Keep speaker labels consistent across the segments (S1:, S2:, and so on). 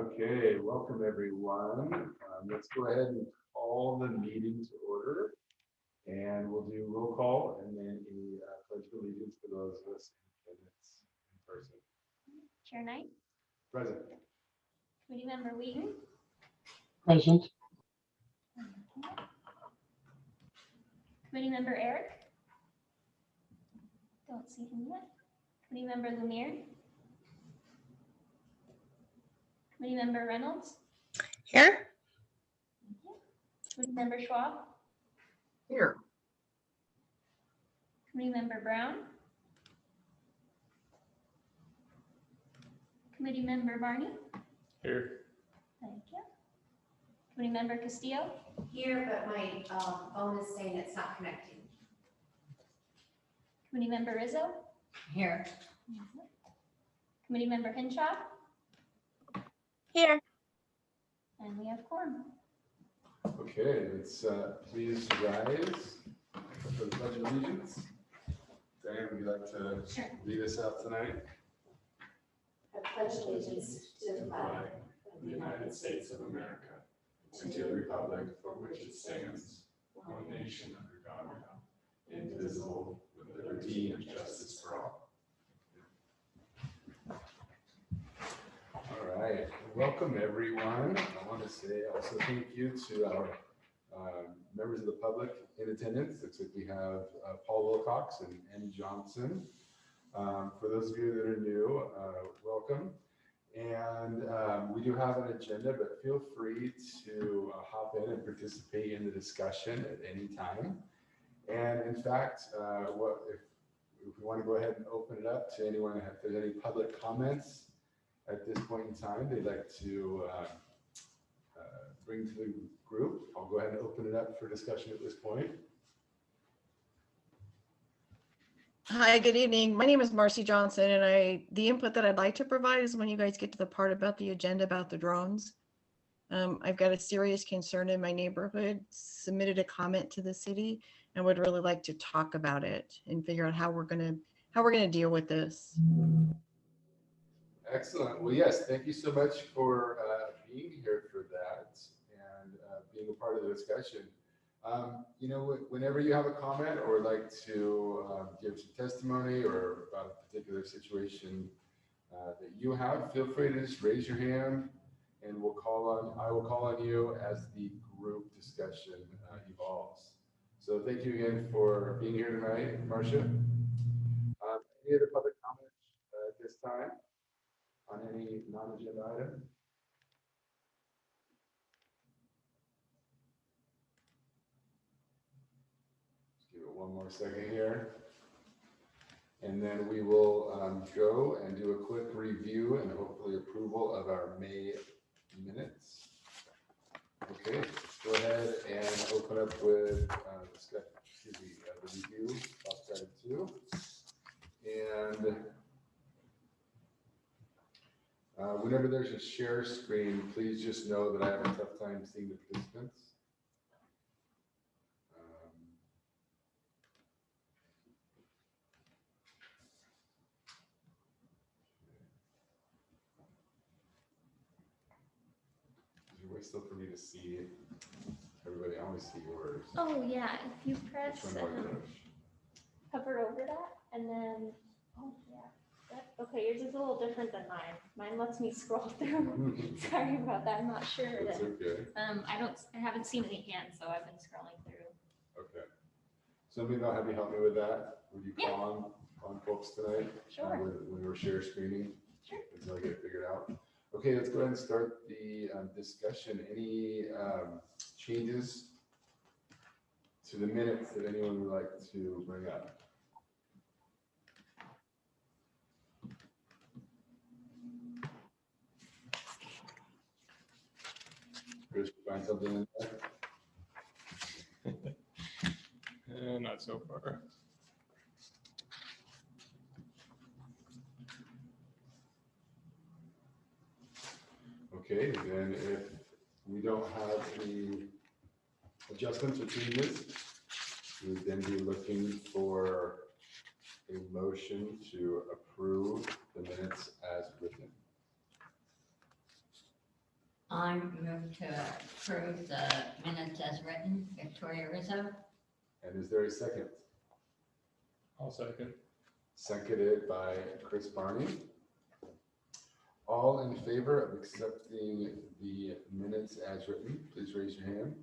S1: Okay, welcome everyone. Let's go ahead and call the meeting to order. And we'll do roll call and then a pledge of allegiance for those of us in attendance in person.
S2: Chair Knight,
S1: Present.
S2: Committee Member Wheaton,
S3: Present.
S2: Committee Member Eric. Don't see him yet. Committee Member Lemire. Committee Member Reynolds.
S4: Here.
S2: Committee Member Schwab.
S4: Here.
S2: Committee Member Brown. Committee Member Barney.
S1: Here.
S2: Thank you. Committee Member Castillo.
S5: Here, but my phone is saying it's not connecting.
S2: Committee Member Rizzo.
S5: Here.
S2: Committee Member Hinshaw.
S4: Here.
S2: And we have quorum.
S1: Okay, let's please rise for the pledge of allegiance. Diane, would you like to lead us out tonight?
S5: I pledge allegiance to the flag
S6: of the United States of America and to the republic for which it stands, one nation under God, indivisible, with liberty and justice for all.
S1: All right, welcome everyone. I want to say also thank you to our members of the public in attendance. Looks like we have Paul Wilcox and Annie Johnson. For those of you that are new, welcome. And we do have an agenda, but feel free to hop in and participate in the discussion at any time. And in fact, if we want to go ahead and open it up to anyone, if there's any public comments at this point in time they'd like to bring to the group, I'll go ahead and open it up for discussion at this point.
S4: Hi, good evening. My name is Marcy Johnson, and the input that I'd like to provide is when you guys get to the part about the agenda about the drones. I've got a serious concern in my neighborhood, submitted a comment to the city, and would really like to talk about it and figure out how we're gonna deal with this.
S1: Excellent. Well, yes, thank you so much for being here for that and being a part of the discussion. You know, whenever you have a comment or like to give some testimony or about a particular situation that you have, feel free to just raise your hand and I will call on you as the group discussion evolves. So thank you again for being here tonight, Marcia. Any other public comments at this time on any non-agenda item? Just give it one more second here. And then we will go and do a quick review and hopefully approval of our May minutes. Okay, let's go ahead and open up with the review of item 2. And whenever there's a share screen, please just know that I have a tough time seeing the participants. Is there a way still for me to see everybody? I only see yours.
S2: Oh yeah, if you press
S1: Which one do I push?
S2: hover over that and then, oh yeah. Okay, yours is a little different than mine. Mine lets me scroll through. Sorry about that. I'm not sure.
S1: That's okay.
S2: I haven't seen any hands, so I've been scrolling through.
S1: Okay. So maybe I'll have you help me with that. Would you call on folks tonight?
S2: Sure.
S1: When we're share screening?
S2: Sure.
S1: Until I get it figured out. Okay, let's go ahead and start the discussion. Any changes to the minutes that anyone would like to bring up? Chris, find something in there?
S6: Not so far.
S1: Okay, then if we don't have any adjustments or changes, we would then be looking for a motion to approve the minutes as written.
S7: I move to approve the minutes as written. Victoria Rizzo.
S1: And is there a second?
S6: I'll second.
S1: Seconded by Chris Barney. All in favor of accepting the minutes as written, please raise your hand.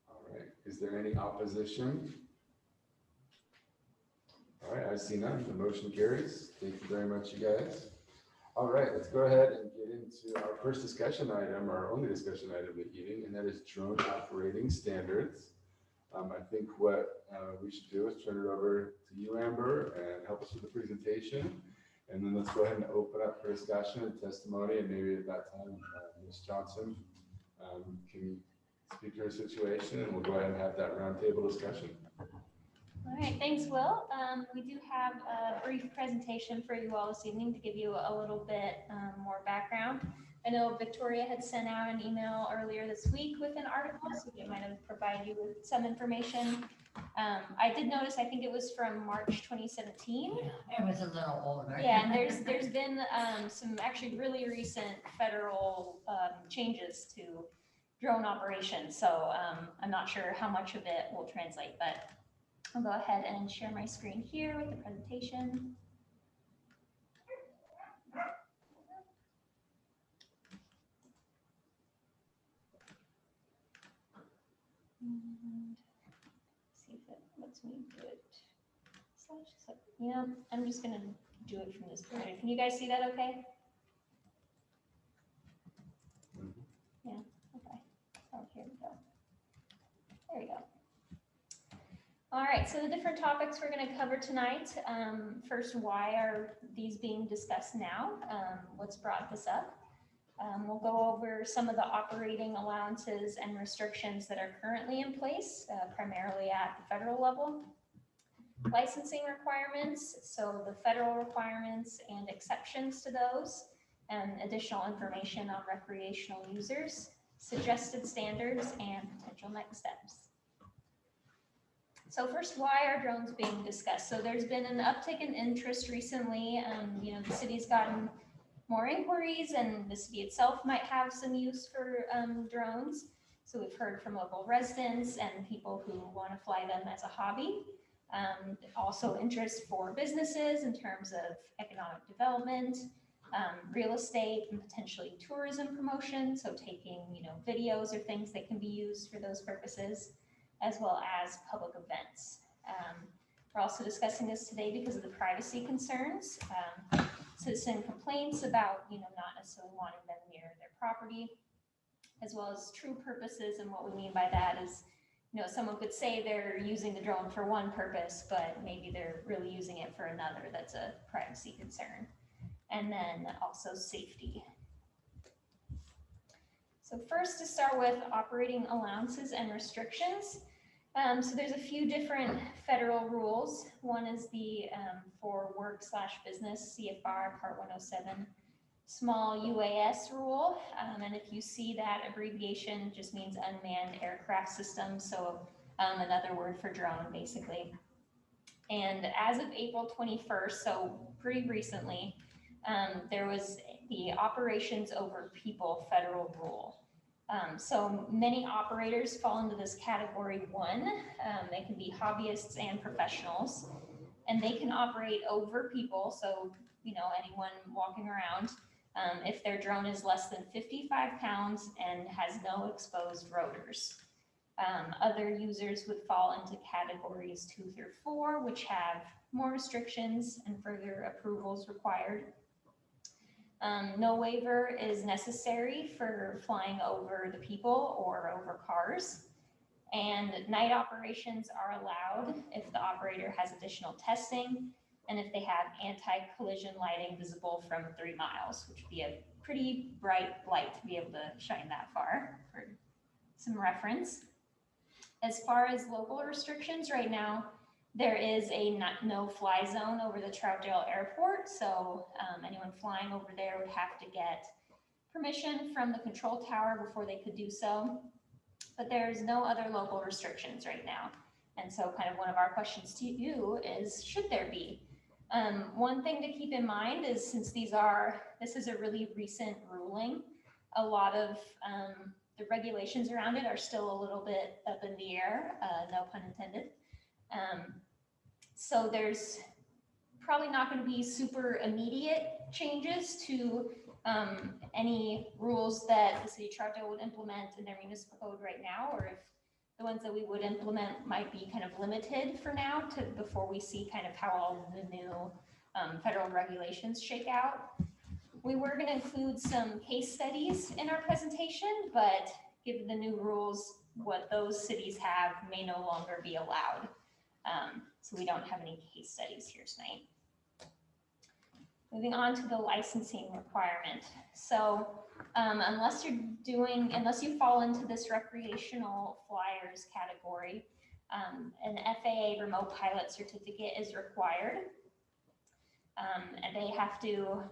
S1: All right, is there any opposition? All right, I see none. The motion carries. Thank you very much, you guys. All right, let's go ahead and get into our first discussion item, our only discussion item of the evening, and that is drone operating standards. I think what we should do is turn it over to you, Amber, and help us with the presentation. And then let's go ahead and open up for discussion and testimony. And maybe at that time, Ms. Johnson can speak to her situation, and we'll go ahead and have that roundtable discussion.
S2: All right, thanks, Will. We do have a brief presentation for you all this evening to give you a little bit more background. I know Victoria had sent out an email earlier this week with an article, so we might have provided you with some information. I did notice, I think it was from March 2017.
S7: It was a little older.
S2: Yeah, and there's been some actually really recent federal changes to drone operations. So I'm not sure how much of it will translate, but I'll go ahead and share my screen here with the presentation. And see if it lets me do it. You know, I'm just gonna do it from this point. Can you guys see that okay? Yeah, okay. Oh, here we go. There we go. All right, so the different topics we're going to cover tonight. First, why are these being discussed now? What's brought this up? We'll go over some of the operating allowances and restrictions that are currently in place, primarily at the federal level. Licensing requirements, so the federal requirements and exceptions to those, and additional information on recreational users, suggested standards, and potential next steps. So first, why are drones being discussed? So there's been an uptick in interest recently. You know, the city's gotten more inquiries, and the city itself might have some use for drones. So we've heard from local residents and people who want to fly them as a hobby. Also interest for businesses in terms of economic development, real estate, and potentially tourism promotion. So taking, you know, videos or things that can be used for those purposes, as well as public events. We're also discussing this today because of the privacy concerns, citizen complaints about, you know, not necessarily wanting them near their property, as well as true purposes. And what we mean by that is, you know, someone could say they're using the drone for one purpose, but maybe they're really using it for another. That's a privacy concern. And then also safety. So first, to start with operating allowances and restrictions. So there's a few different federal rules. One is the for work/business CFR Part 107 small UAS rule. And if you see that abbreviation, it just means unmanned aircraft system. So another word for drone, basically. And as of April 21st, so pretty recently, there was the operations over people federal rule. So many operators fall into this category 1. They can be hobbyists and professionals, and they can operate over people. So, you know, anyone walking around, if their drone is less than 55 pounds and has no exposed rotors. Other users would fall into categories 2 through 4, which have more restrictions and further approvals required. No waiver is necessary for flying over the people or over cars. And night operations are allowed if the operator has additional testing and if they have anti-collision lighting visible from 3 miles, which would be a pretty bright light to be able to shine that far for some reference. As far as local restrictions right now, there is a no-fly zone over the Troutdale Airport. So anyone flying over there would have to get permission from the control tower before they could do so. But there's no other local restrictions right now. And so kind of one of our questions to you is, should there be? One thing to keep in mind is since this is a really recent ruling, a lot of the regulations around it are still a little bit up in the air, no pun intended. So there's probably not going to be super immediate changes to any rules that the city of Troutdale would implement in their municipal code right now, or if the ones that we would implement might be kind of limited for now to before we see kind of how all the new federal regulations shake out. We were going to include some case studies in our presentation, but given the new rules, what those cities have may no longer be allowed. So we don't have any case studies here tonight. Moving on to the licensing requirement. So unless you fall into this recreational flyers category, an FAA remote pilot certificate is required. And they have to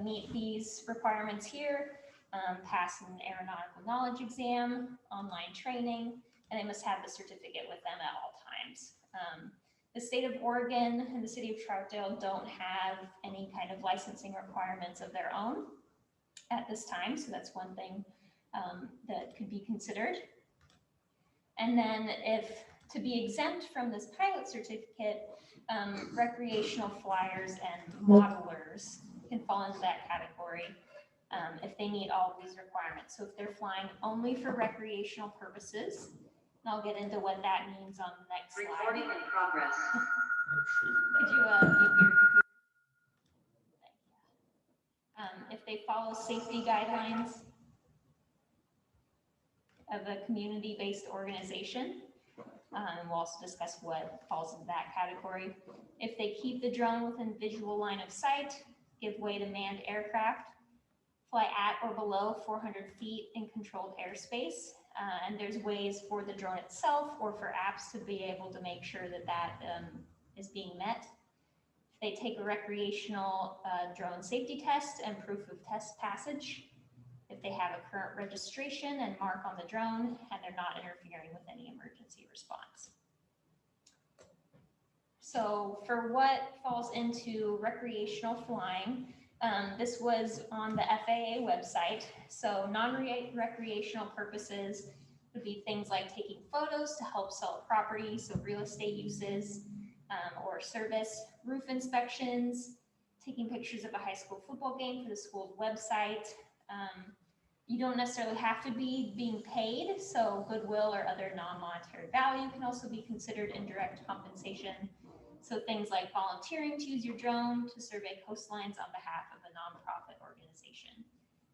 S2: meet these requirements here, pass an aeronautical knowledge exam, online training, and they must have the certificate with them at all times. The state of Oregon and the city of Troutdale don't have any kind of licensing requirements of their own at this time, so that's one thing that could be considered. And then to be exempt from this pilot certificate, recreational flyers and modelers can fall into that category if they meet all of these requirements. So if they're flying only for recreational purposes, and I'll get into what that means on the next slide.
S8: Recording in progress.
S2: Could you mute your computer? If they follow safety guidelines of a community-based organization, we'll also discuss what falls into that category. If they keep the drone within visual line of sight, give way to manned aircraft, fly at or below 400 feet in controlled airspace, and there's ways for the drone itself or for apps to be able to make sure that that is being met. If they take a recreational drone safety test and proof of test passage, if they have a current registration and mark on the drone, and they're not interfering with any emergency response. So for what falls into recreational flying, this was on the FAA website. So non-recreational purposes would be things like taking photos to help sell a property, so real estate uses or service, roof inspections, taking pictures of a high school football game for the school's website. You don't necessarily have to be being paid, so goodwill or other non-monetary value can also be considered indirect compensation. So things like volunteering to use your drone to survey coastlines on behalf of a nonprofit organization.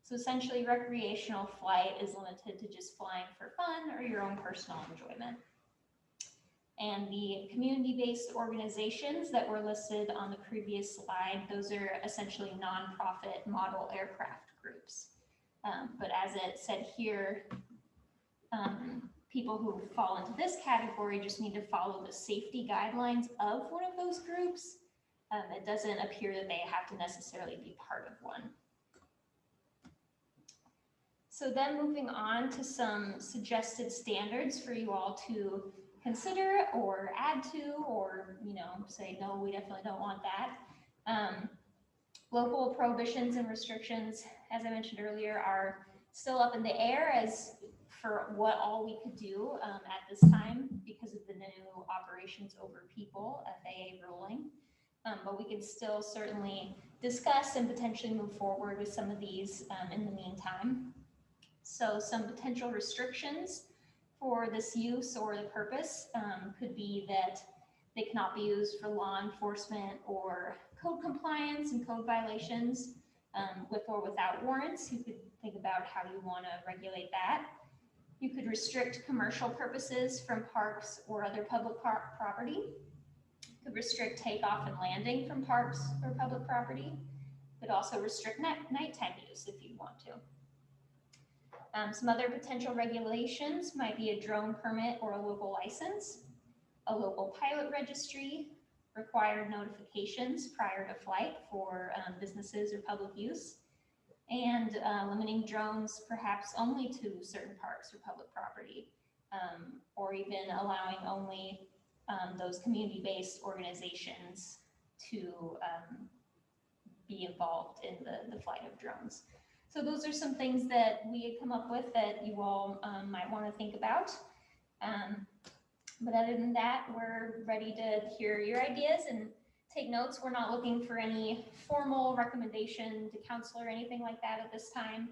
S2: So essentially, recreational flight is limited to just flying for fun or your own personal enjoyment. And the community-based organizations that were listed on the previous slide, those are essentially nonprofit model aircraft groups. But as it said here, people who fall into this category just need to follow the safety guidelines of one of those groups. It doesn't appear that they have to necessarily be part of one. So then moving on to some suggested standards for you all to consider or add to, or say, no, we definitely don't want that. Local prohibitions and restrictions, as I mentioned earlier, are still up in the air as for what all we could do at this time because of the new operations over people FAA ruling. But we could still certainly discuss and potentially move forward with some of these in the meantime. So some potential restrictions for this use or the purpose could be that they cannot be used for law enforcement or code compliance and code violations with or without warrants. You could think about how you want to regulate that. You could restrict commercial purposes from parks or other public property. You could restrict takeoff and landing from parks or public property. You could also restrict nighttime use if you want to. Some other potential regulations might be a drone permit or a local license, a local pilot registry, required notifications prior to flight for businesses or public use, and limiting drones perhaps only to certain parks or public property, or even allowing only those community-based organizations to be involved in the flight of drones. So those are some things that we had come up with that you all might want to think about. But other than that, we're ready to hear your ideas and take notes. We're not looking for any formal recommendation to council or anything like that at this time.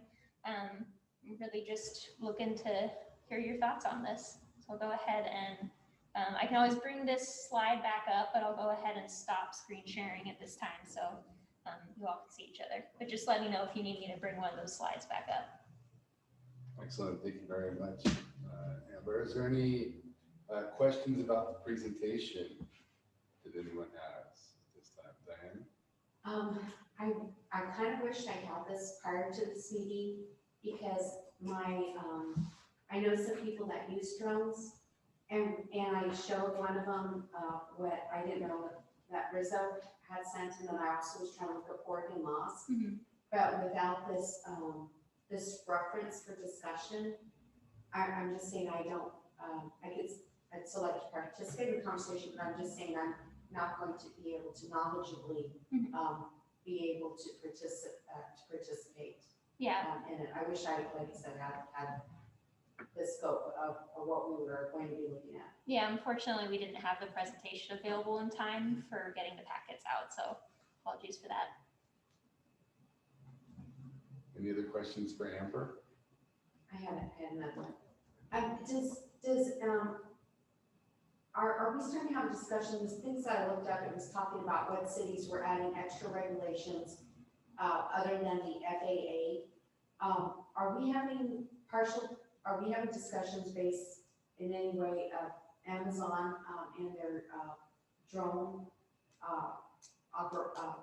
S2: Really just looking to hear your thoughts on this. So I'll go ahead and I can always bring this slide back up, but I'll go ahead and stop screen sharing at this time so you all can see each other. But just let me know if you need me to bring one of those slides back up.
S1: Excellent, thank you very much. Amber, is there any questions about the presentation that anyone has this time? Diane?
S5: I kind of wished I had this prior to this meeting because I know some people that use drones and I showed one of them what I didn't know that Rizzo had sent, and then I also was trying to look up Oregon laws. But without this this reference for discussion, I'm just saying I'd still like to participate in the conversation, but I'm just saying I'm not going to be able to knowledgeably be able to participate.
S2: Yeah.
S5: In it. I wish I, like I said, had the scope of what we were going to be looking at.
S2: Yeah, unfortunately, we didn't have the presentation available in time for getting the packets out, so apologies for that.
S1: Any other questions for Amber?
S5: I had another one. Are we starting to have discussions? Things that I looked up, it was talking about what cities were adding extra regulations other than the FAA. Are we having discussions based in any way of Amazon and their drone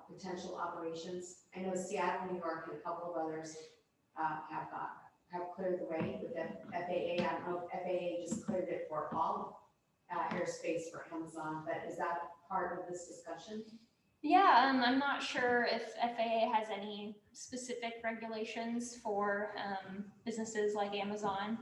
S5: potential operations? I know Seattle, New York, and a couple of others have cleared the way with the FAA. I don't know if FAA just cleared it for all airspace for Amazon, but is that part of this discussion?
S2: Yeah, I'm not sure if FAA has any specific regulations for businesses like Amazon.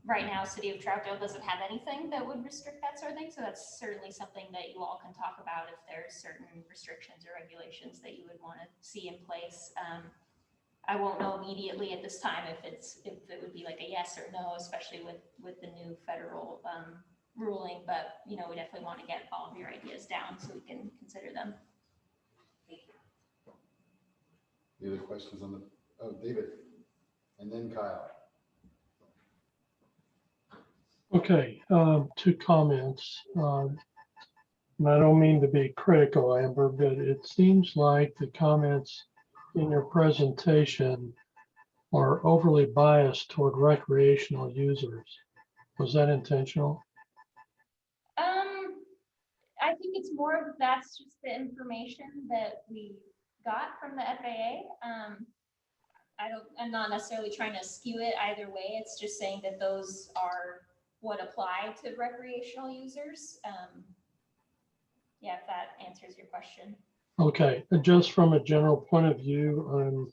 S2: Right now, City of Troutdale doesn't have anything that would restrict that sort of thing. So that's certainly something that you all can talk about if there's certain restrictions or regulations that you would want to see in place. I won't know immediately at this time if it would be like a yes or no, especially with the new federal ruling, but we definitely want to get all of your ideas down so we can consider them.
S1: Any other questions on David? And then Kyle.
S3: Okay, two comments. And I don't mean to be critical, Amber, but it seems like the comments in your presentation are overly biased toward recreational users. Was that intentional?
S2: I think it's more of that's just the information that we got from the FAA. I'm not necessarily trying to skew it either way. It's just saying that those are what apply to recreational users. Yeah, if that answers your question.
S3: Okay, and just from a general point of view,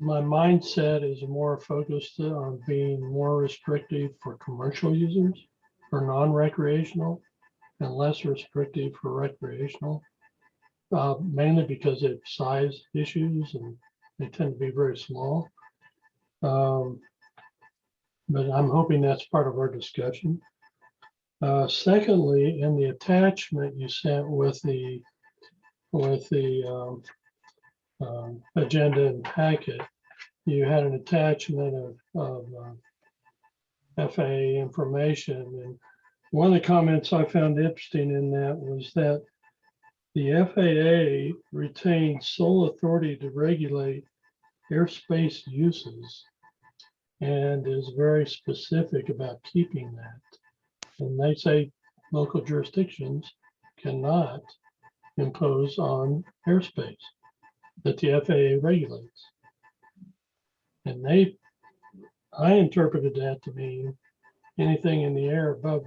S3: my mindset is more focused on being more restrictive for commercial users, for non-recreational, and less restrictive for recreational, mainly because of size issues and they tend to be very small. But I'm hoping that's part of our discussion. Secondly, in the attachment you sent with the agenda and packet, you had an attachment of FAA information. And one of the comments I found interesting in that was that the FAA retains sole authority to regulate airspace uses and is very specific about keeping that. And they say local jurisdictions cannot impose on airspace that the FAA regulates. And I interpreted that to mean anything in the air above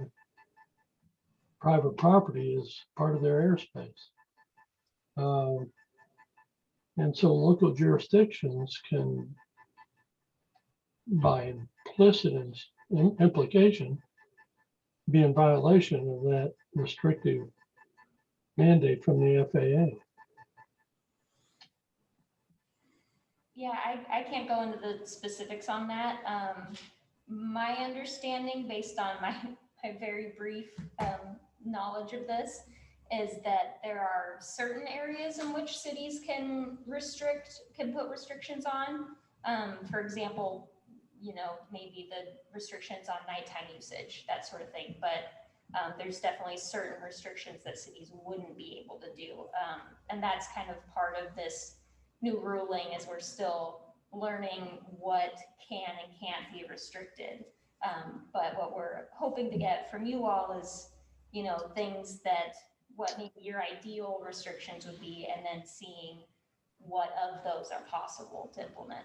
S3: private property is part of their airspace. And so local jurisdictions can, by implicit implication, be in violation of that restrictive mandate from the FAA.
S2: Yeah, I can't go into the specifics on that. My understanding, based on my very brief knowledge of this, is that there are certain areas in which cities can put restrictions on. For example, maybe the restrictions on nighttime usage, that sort of thing. But there's definitely certain restrictions that cities wouldn't be able to do. And that's kind of part of this new ruling, as we're still learning what can and can't be restricted. But what we're hoping to get from you all is, things that, what maybe your ideal restrictions would be, and then seeing what of those are possible to implement.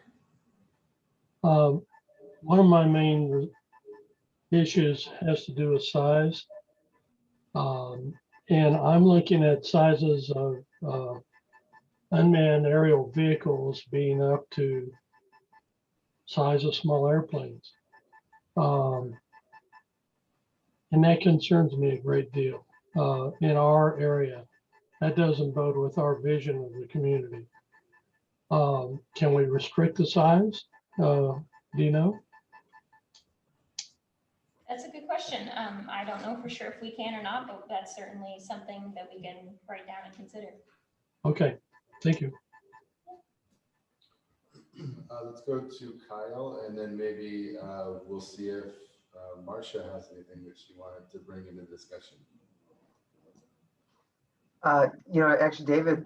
S3: One of my main issues has to do with size. And I'm looking at sizes of unmanned aerial vehicles being up to size of small airplanes. And that concerns me a great deal in our area. That doesn't bode with our vision of the community. Can we restrict the size? Do you know?
S2: That's a good question. I don't know for sure if we can or not, but that's certainly something that we can write down and consider.
S3: Okay, thank you.
S1: Let's go to Kyle, and then maybe we'll see if Marcia has anything that she wanted to bring into discussion.
S8: Actually, David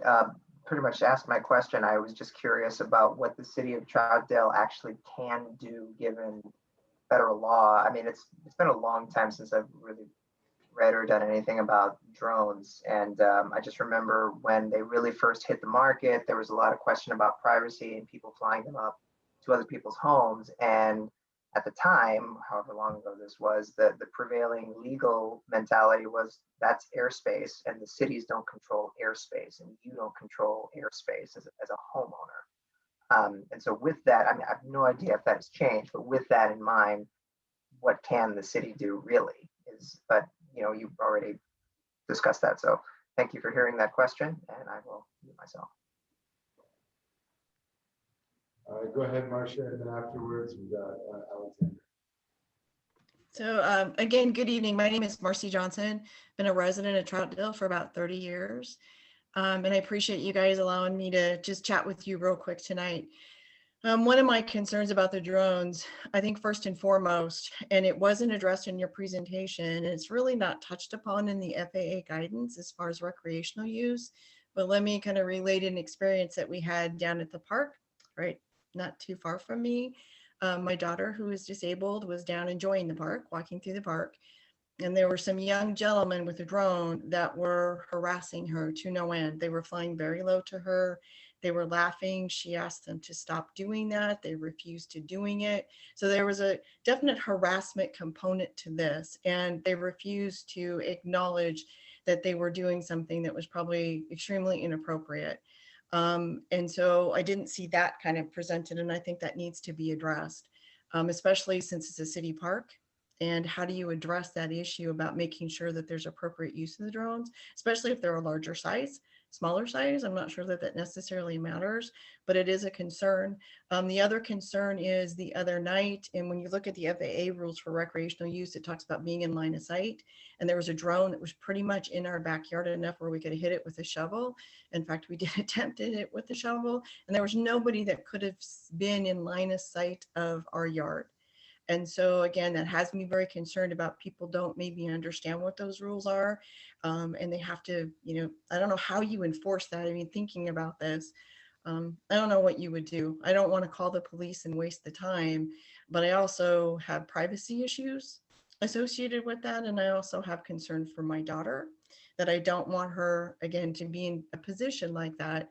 S8: pretty much asked my question. I was just curious about what the city of Troutdale actually can do given federal law. I mean, it's been a long time since I've really read or done anything about drones. And I just remember when they really first hit the market, there was a lot of question about privacy and people flying them up to other people's homes. And at the time, however long ago this was, the prevailing legal mentality was that's airspace and the cities don't control airspace and you don't control airspace as a homeowner. And so with that, I mean, I have no idea if that's changed, but with that in mind, what can the city do really but you've already discussed that. So thank you for hearing that question, and I will mute myself.
S1: Go ahead, Marcia, and then afterwards we got Alexander.
S4: So again, good evening. My name is Marcy Johnson. Been a resident of Troutdale for about 30 years. And I appreciate you guys allowing me to just chat with you real quick tonight. One of my concerns about the drones, I think first and foremost, and it wasn't addressed in your presentation, and it's really not touched upon in the FAA guidance as far as recreational use, but let me kind of relate an experience that we had down at the park, right? Not too far from me. My daughter, who is disabled, was down enjoying the park, walking through the park, and there were some young gentlemen with a drone that were harassing her to no end. They were flying very low to her. They were laughing. She asked them to stop doing that. They refused to doing it. So there was a definite harassment component to this, and they refused to acknowledge that they were doing something that was probably extremely inappropriate. And so I didn't see that kind of presented, and I think that needs to be addressed, especially since it's a city park. And how do you address that issue about making sure that there's appropriate use of the drones, especially if they're a larger size? Smaller size, I'm not sure that that necessarily matters, but it is a concern. The other concern is the other night, and when you look at the FAA rules for recreational use, it talks about being in line of sight, and there was a drone that was pretty much in our backyard enough where we could hit it with a shovel. In fact, we did attempt it with the shovel, and there was nobody that could have been in line of sight of our yard. And so again, that has me very concerned about people don't maybe understand what those rules are. And they have to, I don't know how you enforce that. I mean, thinking about this, I don't know what you would do. I don't want to call the police and waste the time, but I also have privacy issues associated with that. And I also have concerns for my daughter that I don't want her, again, to be in a position like that.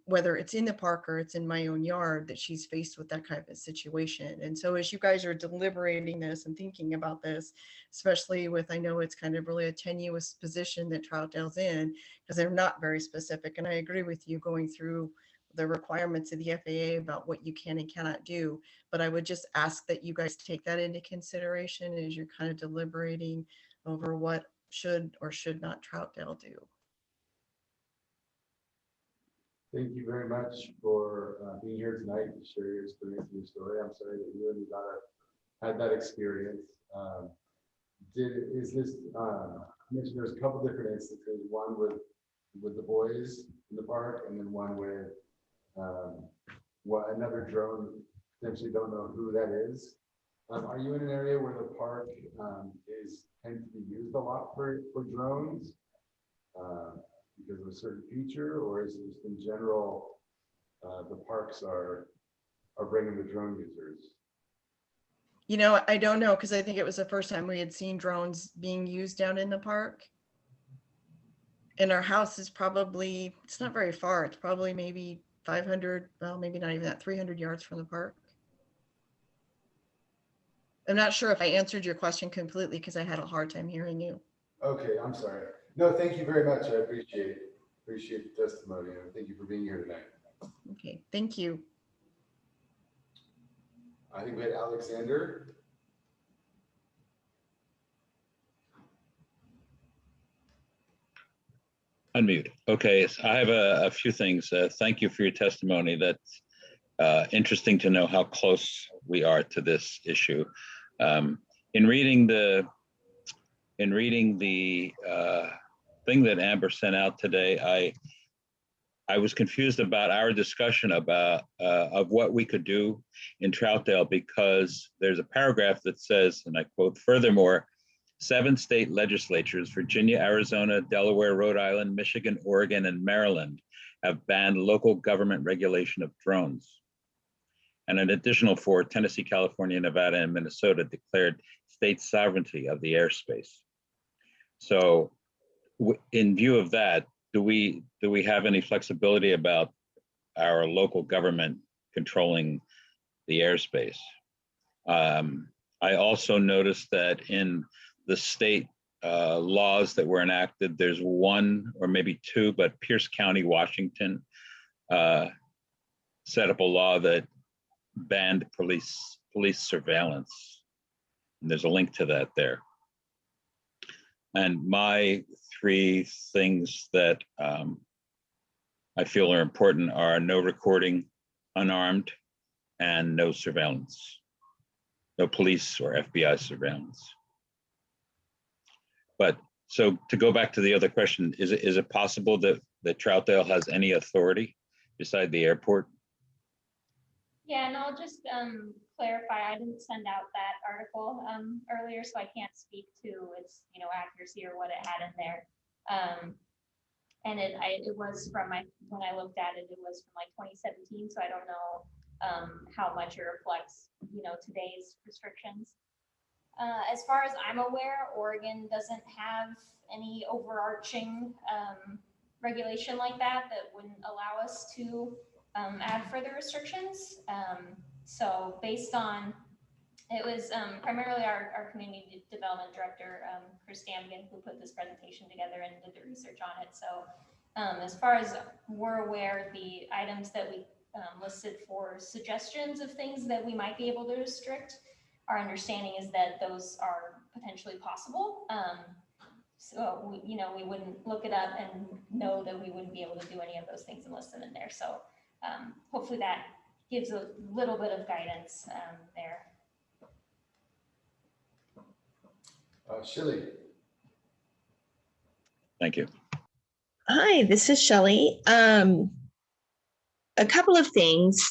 S4: Whether it's in the park or it's in my own yard, that she's faced with that kind of situation. And so as you guys are deliberating this and thinking about this, especially with, I know it's kind of really a tenuous position that Troutdale's in, because they're not very specific. And I agree with you going through the requirements of the FAA about what you can and cannot do. But I would just ask that you guys take that into consideration as you're kind of deliberating over what should or should not Troutdale do.
S1: Thank you very much for being here tonight to share your experience and your story. I'm sorry that you and your daughter had that experience. Is this, you mentioned there's a couple different instances, one with the boys in the park and then one with another drone, potentially don't know who that is. Are you in an area where the park tends to be used a lot for drones? Because of a certain feature, or is it just in general, the parks are bringing the drone users?
S4: You know, I don't know, because I think it was the first time we had seen drones being used down in the park. And our house is probably, it's not very far. It's probably maybe 500, well, maybe not even that, 300 yards from the park. I'm not sure if I answered your question completely because I had a hard time hearing you.
S1: Okay, I'm sorry. No, thank you very much. I appreciate the testimony, and thank you for being here tonight.
S4: Okay, thank you.
S1: I think we had Alexander.
S9: Unmute. Okay, so I have a few things. Thank you for your testimony. That's interesting to know how close we are to this issue. In reading the thing that Amber sent out today, I was confused about our discussion about of what we could do in Troutdale, because there's a paragraph that says, and I quote, "Furthermore, 7 state legislatures, Virginia, Arizona, Delaware, Rhode Island, Michigan, Oregon, and Maryland, have banned local government regulation of drones. And an additional 4, Tennessee, California, Nevada, and Minnesota, declared state sovereignty of the airspace." So in view of that, do we have any flexibility about our local government controlling the airspace? I also noticed that in the state laws that were enacted, there's 1 or maybe 2, but Pierce County, Washington set up a law that banned police surveillance. And there's a link to that there. And my 3 things that I feel are important are no recording unarmed and no surveillance, no police or FBI surveillance. But so to go back to the other question, is it possible that Troutdale has any authority beside the airport?
S2: Yeah, and I'll just clarify, I didn't send out that article earlier, so I can't speak to its, accuracy or what it had in there. And it was from when I looked at it, it was from like 2017, so I don't know how much it reflects, today's restrictions. As far as I'm aware, Oregon doesn't have any overarching regulation like that wouldn't allow us to add further restrictions. So based on, it was primarily our community development director, Chris Damgan, who put this presentation together and did the research on it. So as far as we're aware, the items that we listed for suggestions of things that we might be able to restrict, our understanding is that those are potentially possible. So we wouldn't look it up and know that we wouldn't be able to do any of those things and list them in there. So hopefully that gives a little bit of guidance there.
S1: Shelley.
S9: Thank you.
S10: Hi, this is Shelley. A couple of things.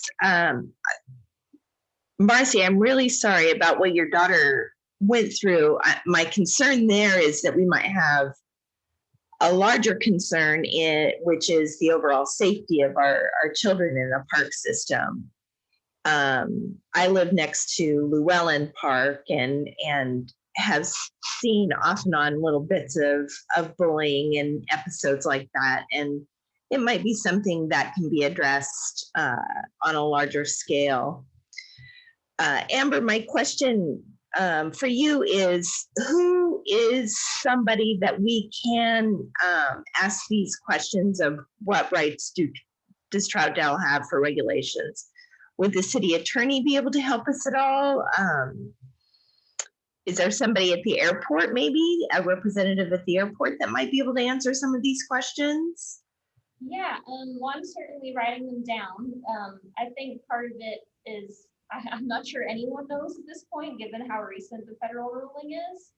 S10: Marcy, I'm really sorry about what your daughter went through. My concern there is that we might have a larger concern, which is the overall safety of our children in the park system. I live next to Llewellyn Park and have seen off and on little bits of bullying and episodes like that. And it might be something that can be addressed on a larger scale. Amber, my question for you is, who is somebody that we can ask these questions of what rights does Troutdale have for regulations? Would the city attorney be able to help us at all? Is there somebody at the airport, maybe a representative at the airport that might be able to answer some of these questions?
S2: Yeah, well, I'm certainly writing them down. I think part of it is, I'm not sure anyone knows at this point, given how recent the federal ruling is.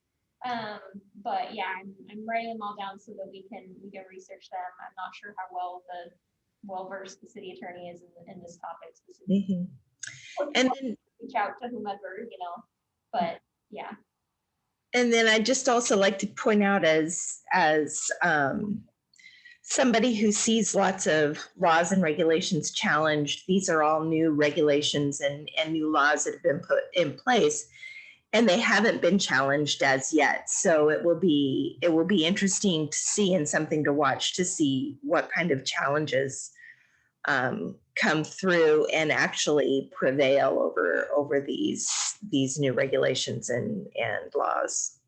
S2: But yeah, I'm writing them all down so that we can research them. I'm not sure how well versed the city attorney is in this topic specifically.
S10: Mhm. And then,
S2: Reach out to whomever, but yeah.
S10: and then I just also like to point out as somebody who sees lots of laws and regulations challenged, these are all new regulations and new laws that have been put in place, and they haven't been challenged as yet. So it will be interesting to see and something to watch to see what kind of challenges come through and actually prevail over these new regulations and laws.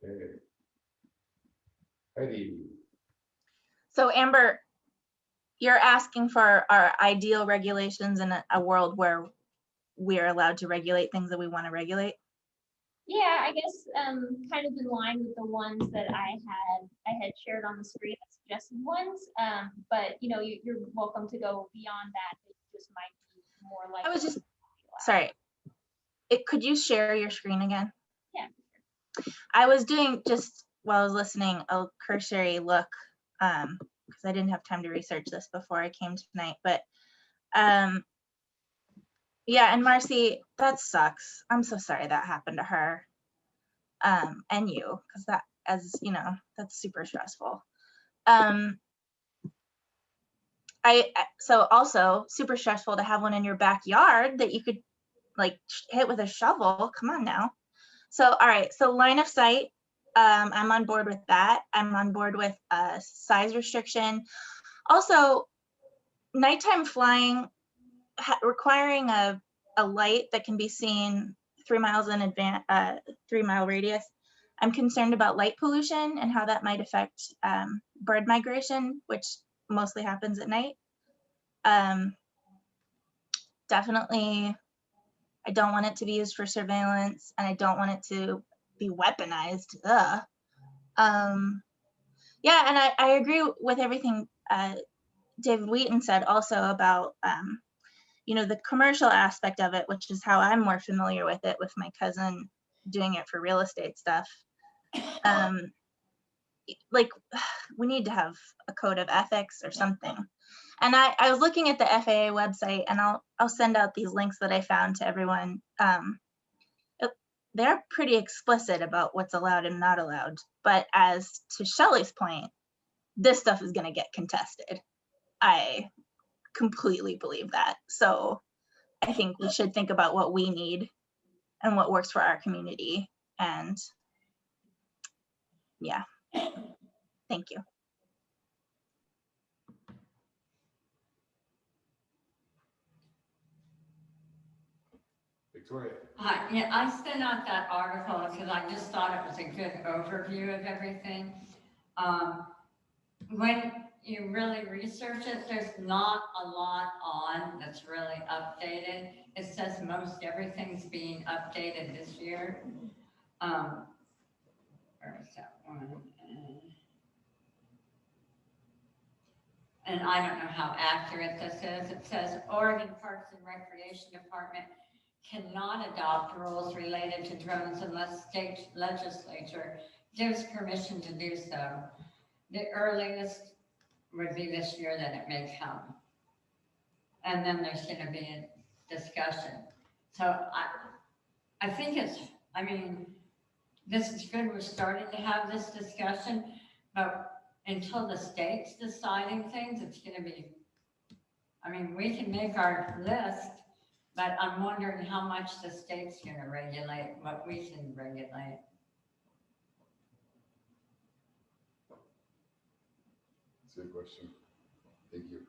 S1: Okay. Heidi.
S11: So Amber, you're asking for our ideal regulations in a world where we're allowed to regulate things that we want to regulate?
S2: Yeah, I guess kind of in line with the ones that I had shared on the screen, the suggested ones. But you're welcome to go beyond that. It just might be more like.
S11: I was just sorry. Could you share your screen again?
S2: Yeah.
S11: I was doing, just while I was listening, a cursory look because I didn't have time to research this before I came tonight. But yeah, and Marcy, that sucks. I'm so sorry that happened to her. And you, because that, as you know, that's super stressful. So also super stressful to have one in your backyard that you could like hit with a shovel. Come on now. So, all right. So line of sight, I'm on board with that. I'm on board with a size restriction. Also, nighttime flying, requiring a light that can be seen 3 miles in advance, 3 mile radius. I'm concerned about light pollution and how that might affect bird migration, which mostly happens at night. Definitely, I don't want it to be used for surveillance, and I don't want it to be weaponized. Yeah, and I agree with everything David Wheaton said also about the commercial aspect of it, which is how I'm more familiar with it with my cousin doing it for real estate stuff. Like we need to have a code of ethics or something. And I was looking at the FAA website, and I'll send out these links that I found to everyone. They're pretty explicit about what's allowed and not allowed. But as to Shelley's point, this stuff is going to get contested. I completely believe that. So I think we should think about what we need and what works for our community. And yeah, thank you.
S1: Victoria.
S7: Yeah, I sent out that article because I just thought it was a good overview of everything. When you really research it, there's not a lot on that's really updated. It says most everything's being updated this year. Where is that one? And I don't know how accurate this is. It says Oregon Parks and Recreation Department cannot adopt rules related to drones unless state legislature gives permission to do so. The earliest would be this year that it may come. And then there's going to be a discussion. So I think this is good. We're starting to have this discussion, but until the state's deciding things, it's going to be, we can make our list, but I'm wondering how much the state's going to regulate, what we can regulate.
S1: That's a good question. Thank you.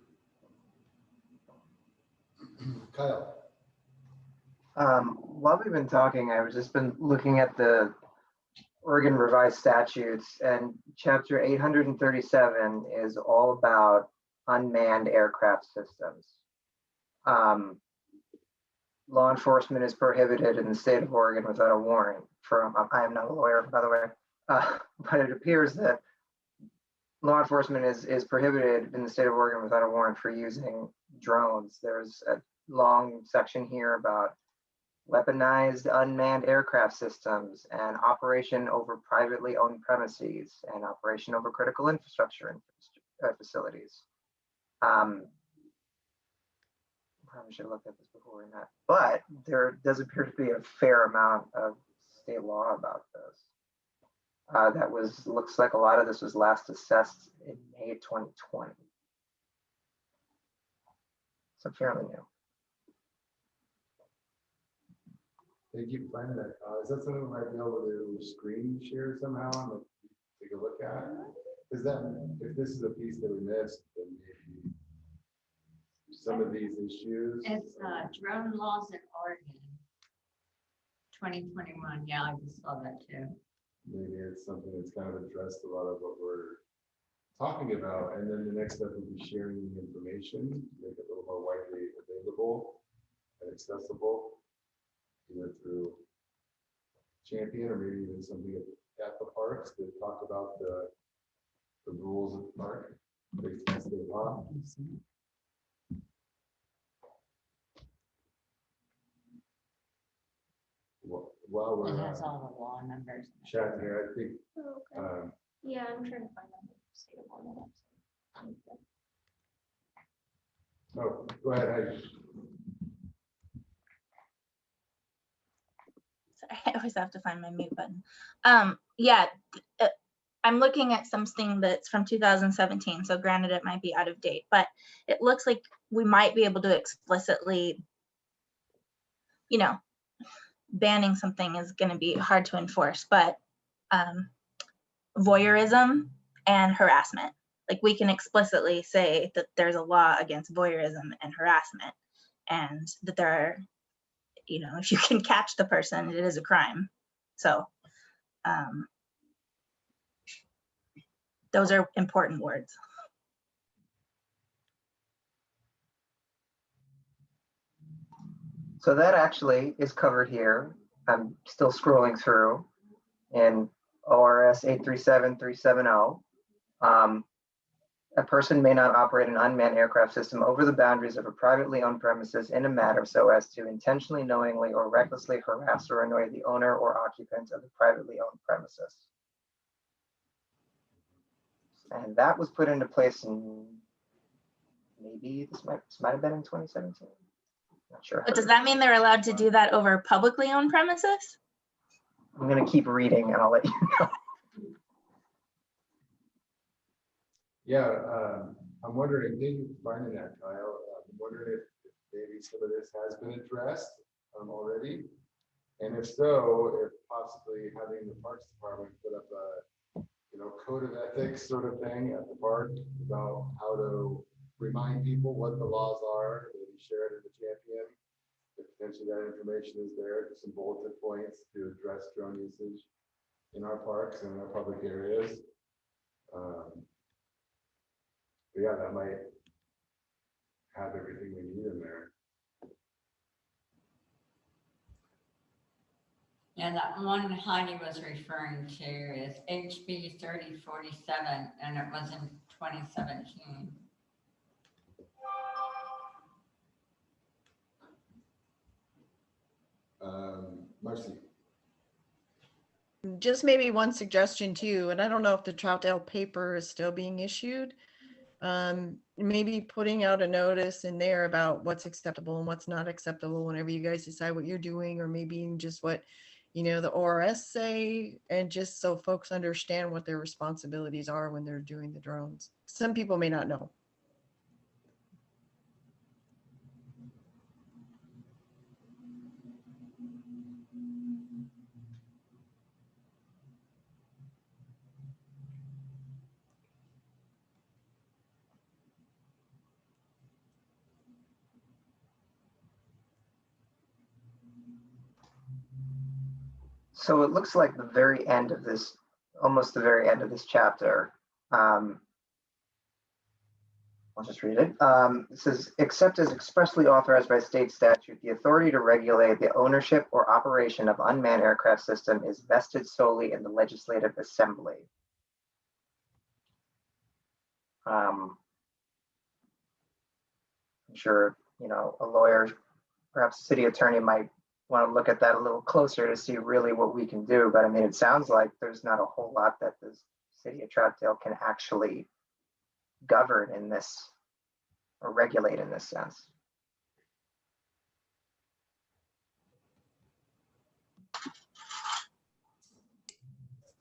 S1: Kyle.
S8: While we've been talking, I've just been looking at the Oregon Revised Statutes, and Chapter 837 is all about unmanned aircraft systems. law enforcement is prohibited in the state of Oregon without a warrant from, I am not a lawyer, by the way, but it appears that law enforcement is prohibited in the state of Oregon without a warrant for using drones. There's a long section here about weaponized unmanned aircraft systems and operation over privately owned premises and operation over critical infrastructure facilities. Probably should have looked at this before in that, but there does appear to be a fair amount of state law about this. That looks like a lot of this was last assessed in May 2020. So fairly new.
S1: Thank you for finding that. Is that something we might be able to screen share somehow and like, take a look at? Is that, if this is a piece that we missed, then maybe some of these issues.
S7: It's drone laws in Oregon. 2021, yeah, I just saw that too.
S1: Maybe it's something that's kind of addressed a lot of what we're talking about. And then the next step would be sharing the information, make it a little more widely available and accessible, either through Champion or maybe even something at the parks to talk about the rules of the park based on state law. While
S7: It
S1: we're
S7: has all the law numbers.
S1: chatting here, I think
S2: Oh, okay. Yeah, I'm trying to find that state of Oregon website.
S1: oh, go ahead, Heidi.
S11: Sorry, I always have to find my mute button. Yeah, I'm looking at something that's from 2017. So granted, it might be out of date, but it looks like we might be able to explicitly, you know, banning something is going to be hard to enforce, but voyeurism and harassment, like we can explicitly say that there's a law against voyeurism and harassment, and that there are, you know, if you can catch the person, it is a crime. So those are important words.
S8: So that actually is covered here. I'm still scrolling through in ORS 837370. A person may not operate an unmanned aircraft system over the boundaries of a privately owned premises in a manner so as to intentionally, knowingly, or recklessly harass or annoy the owner or occupant of the privately owned premises. And that was put into place in, maybe this might have been in 2017. Not sure.
S11: But does that mean they're allowed to do that over publicly owned premises?
S8: I'm going to keep reading and I'll let you know.
S1: Yeah, I'm wondering, thank you for finding that, Kyle. I'm wondering if maybe some of this has been addressed already. And if so, if possibly having the Parks Department put up a, you know, code of ethics sort of thing at the park about how to remind people what the laws are, maybe share it in the Champion. If potentially that information is there, some bulletin points to address drone usage in our parks and in our public areas. But yeah, that might have everything we need in there.
S7: Yeah, that one Heidi was referring to is HB 3047, and it was in 2017.
S1: Marcy.
S4: Just maybe one suggestion too, and I don't know if the Troutdale paper is still being issued. Maybe putting out a notice in there about what's acceptable and what's not acceptable whenever you guys decide what you're doing, or maybe even just what, you know, the ORS say, and just so folks understand what their responsibilities are when they're doing the drones. Some people may not know.
S8: So it looks like the very end of this, almost the very end of this chapter, I'll just read it. It says, except as expressly authorized by state statute, the authority to regulate the ownership or operation of unmanned aircraft system is vested solely in the Legislative Assembly. I'm sure, you know, a lawyer, perhaps a city attorney might want to look at that a little closer to see really what we can do. But I mean, it sounds like there's not a whole lot that the city of Troutdale can actually govern in this or regulate in this sense.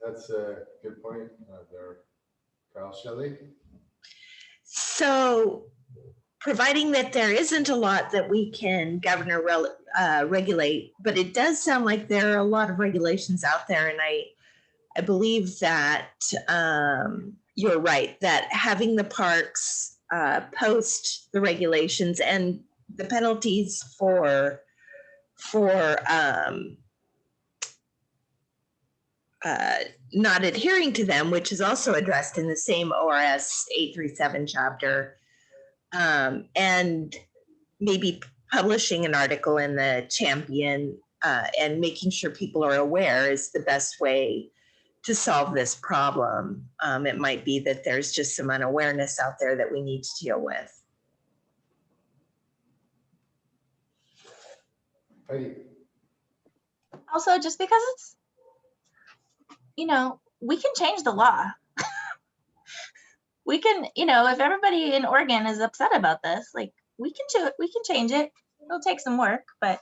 S1: That's a good point there, Kyle. Shelley?
S10: So providing that there isn't a lot that we can govern or regulate, but it does sound like there are a lot of regulations out there. And I believe that you're right, that having the parks post the regulations and the penalties for not adhering to them, which is also addressed in the same ORS 837 chapter, and maybe publishing an article in the Champion and making sure people are aware is the best way to solve this problem. It might be that there's just some unawareness out there that we need to deal with.
S1: Heidi?
S11: Also, just because it's, you know, we can change the law. We can, you know, if everybody in Oregon is upset about this, like we can change it. It'll take some work, but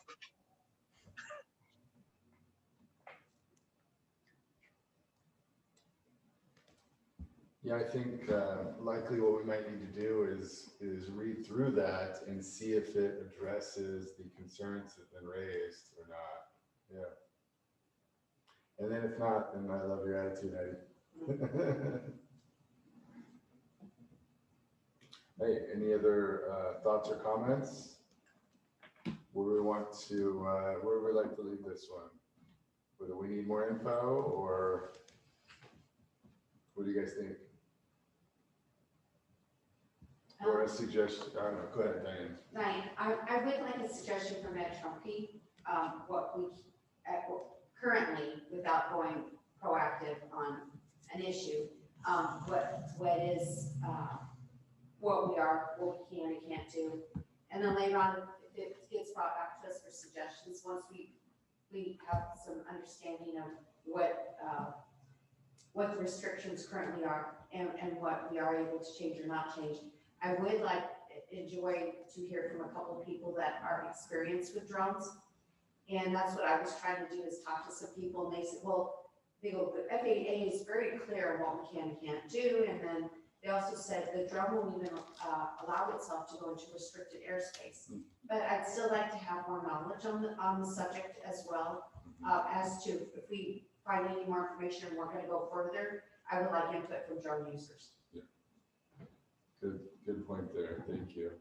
S1: Yeah, I think likely what we might need to do is read through that and see if it addresses the concerns that have been raised or not. Yeah. And then if not, then I love your attitude, Heidi. Hey, any other thoughts or comments? Where we want to, where would we like to leave this one? Whether we need more info or what do you guys think? Or a suggestion, I don't know, go ahead, Diane.
S5: Diane, I would like a suggestion from Ed Trumpy, what we, currently, without going proactive on an issue, what is, what we can and can't do. And then later on, if it gets brought back to us for suggestions, once we have some understanding of what the restrictions currently are and what we are able to change or not change. I would enjoy to hear from a couple of people that are experienced with drones. And that's what I was trying to do, is talk to some people, and they said, well, they go, the FAA is very clear on what we can and can't do. And then they also said the drone won't even allow itself to go into restricted airspace. But I'd still like to have more knowledge on the subject as well, as to if we find any more information and we're going to go further, I would like input from drone users.
S1: Yeah. Good point there. Thank you.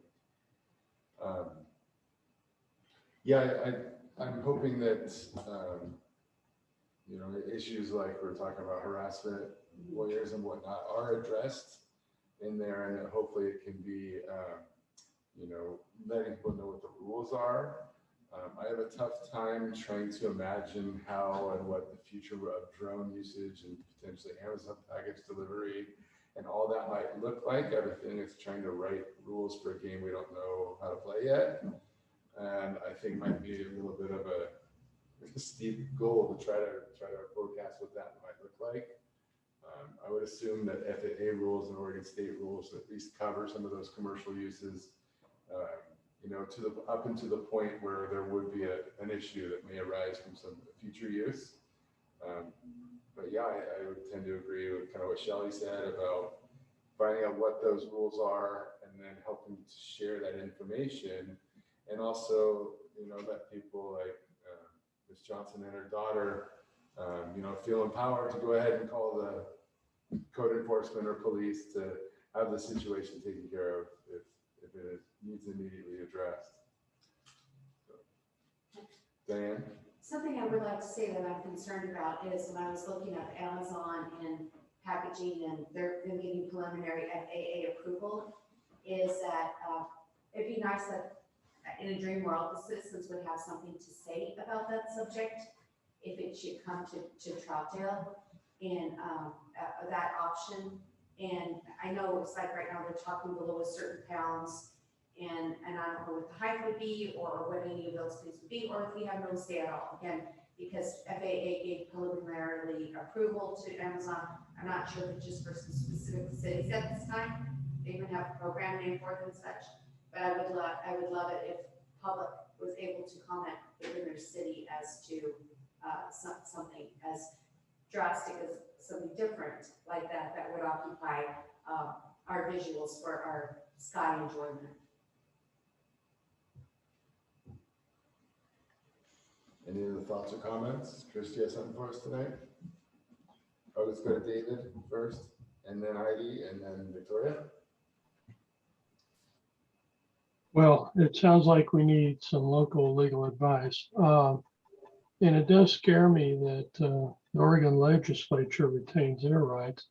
S1: Yeah, I'm hoping that, you know, issues like we're talking about harassment, lawyers and whatnot are addressed in there, and that hopefully it can be, you know, letting people know what the rules are. I have a tough time trying to imagine how and what the future of drone usage and potentially Amazon package delivery and all that might look like. Everything is trying to write rules for a game we don't know how to play yet. And I think might be a little bit of a steep goal to try to forecast what that might look like. I would assume that FAA rules and Oregon state rules at least cover some of those commercial uses, you know, up into the point where there would be an issue that may arise from some future use. But yeah, I would tend to agree with kind of what Shelley said about finding out what those rules are and then helping to share that information. And also, you know, let people like Ms. Johnson and her daughter, you know, feel empowered to go ahead and call the code enforcement or police to have the situation taken care of if it needs immediately addressed. So, Diane?
S5: Something I would like to say that I'm concerned about is when I was looking at Amazon and packaging, and they're getting preliminary FAA approval. is that it'd be nice that in a dream world, the citizens would have something to say about that subject if it should come to Troutdale in that option. And I know it's like right now they're talking below a certain pounds, and I don't know what the height would be or what any of those things would be, or if we have no say at all. Again, because FAA gave preliminarily approval to Amazon, I'm not sure if it's just for some specific cities at this time. They even have a program named for it and such. But I would love it if public was able to comment within their city as to something as drastic as something different like that would occupy our visuals for our sky enjoyment.
S1: Any other thoughts or comments? Chris, do you have something for us tonight? Oh, let's go to David first, and then Heidi, and then Victoria.
S3: Well, it sounds like we need some local legal advice. And it does scare me that the Oregon legislature retains their rights,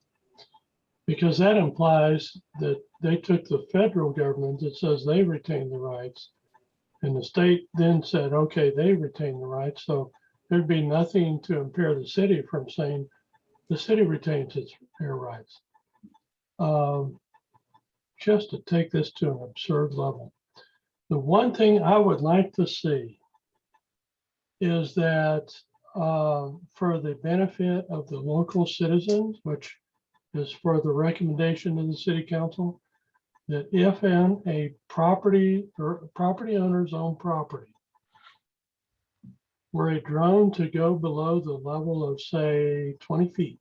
S3: because that implies that they took the federal government that says they retain the rights, and the state then said, okay, they retain the rights. So there'd be nothing to impair the city from saying the city retains their rights. Just to take this to an absurd level. The one thing I would like to see is that for the benefit of the local citizens, which is for the recommendation of the city council, that if in a property or property owner's own property were a drone to go below the level of, say, 20 feet,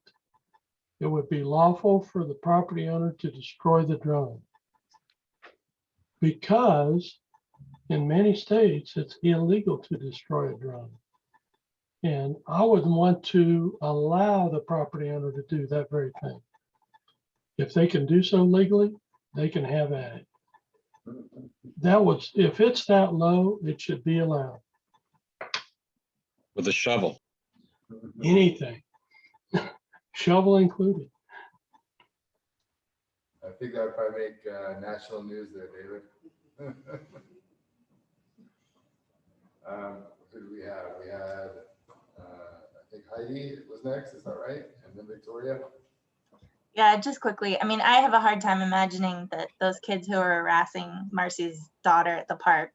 S3: it would be lawful for the property owner to destroy the drone. Because in many states, it's illegal to destroy a drone. And I would want to allow the property owner to do that very thing. If they can do so legally, they can have at it. That was, if it's that low, it should be allowed.
S9: With a shovel.
S3: Anything, shovel included.
S1: I think that would probably make national news there, David. Who do we have? We had, I think Heidi was next, is that right? And then Victoria.
S11: Yeah, just quickly. I mean, I have a hard time imagining that those kids who are harassing Marcy's daughter at the park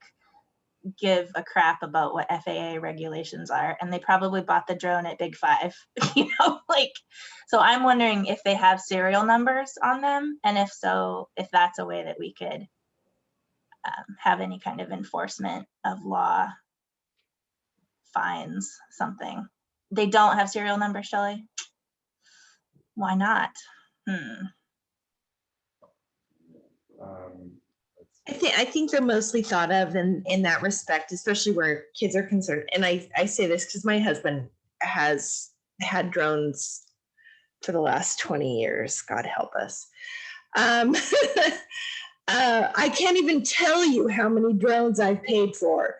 S11: give a crap about what FAA regulations are. And they probably bought the drone at Big Five, you know, like, so I'm wondering if they have serial numbers on them. And if so, if that's a way that we could have any kind of enforcement of law, fines, something. They don't have serial numbers, Shelley? Why not?
S10: I think they're mostly thought of in that respect, especially where kids are concerned. And I say this because my husband has had drones for the last 20 years. God help us. I can't even tell you how many drones I've paid for.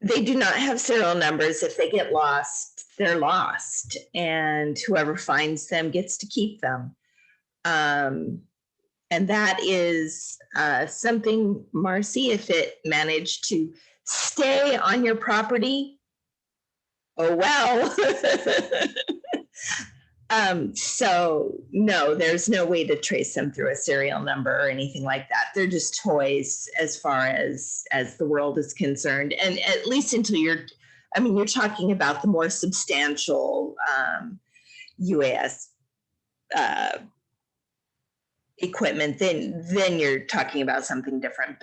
S10: They do not have serial numbers. If they get lost, they're lost. And whoever finds them gets to keep them. And that is something, Marcy, if it managed to stay on your property, oh well. So no, there's no way to trace them through a serial number or anything like that. They're just toys as far as the world is concerned. And at least until you're talking about the more substantial UAS equipment, then you're talking about something different.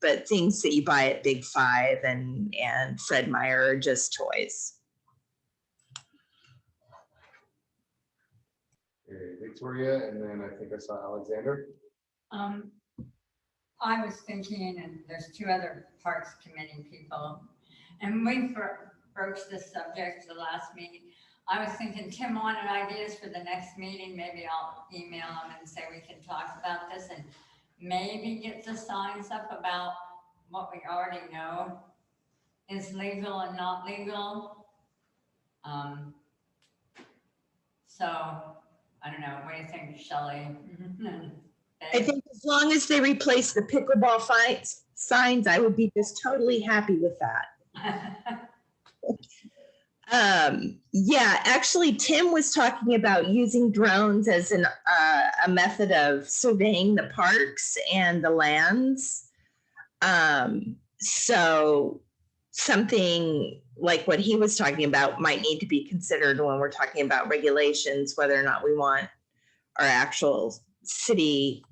S10: But things that you buy at Big Five and Fred Meyer are just toys.
S1: Okay, Victoria, and then I think I saw Alexander.
S7: I was thinking, and there's two other Parks Committee people, and we broached this subject the last meeting. I was thinking Tim wanted ideas for the next meeting. Maybe I'll email him and say we can talk about this and maybe get the signs up about what we already know is legal and not legal. So I don't know, what do you think, Shelley?
S10: I think as long as they replace the pickleball signs, I would be just totally happy with that. Yeah, actually, Tim was talking about using drones as a method of surveying the parks and the lands. So something like what he was talking about might need to be considered when we're talking about regulations, whether or not we want our actual city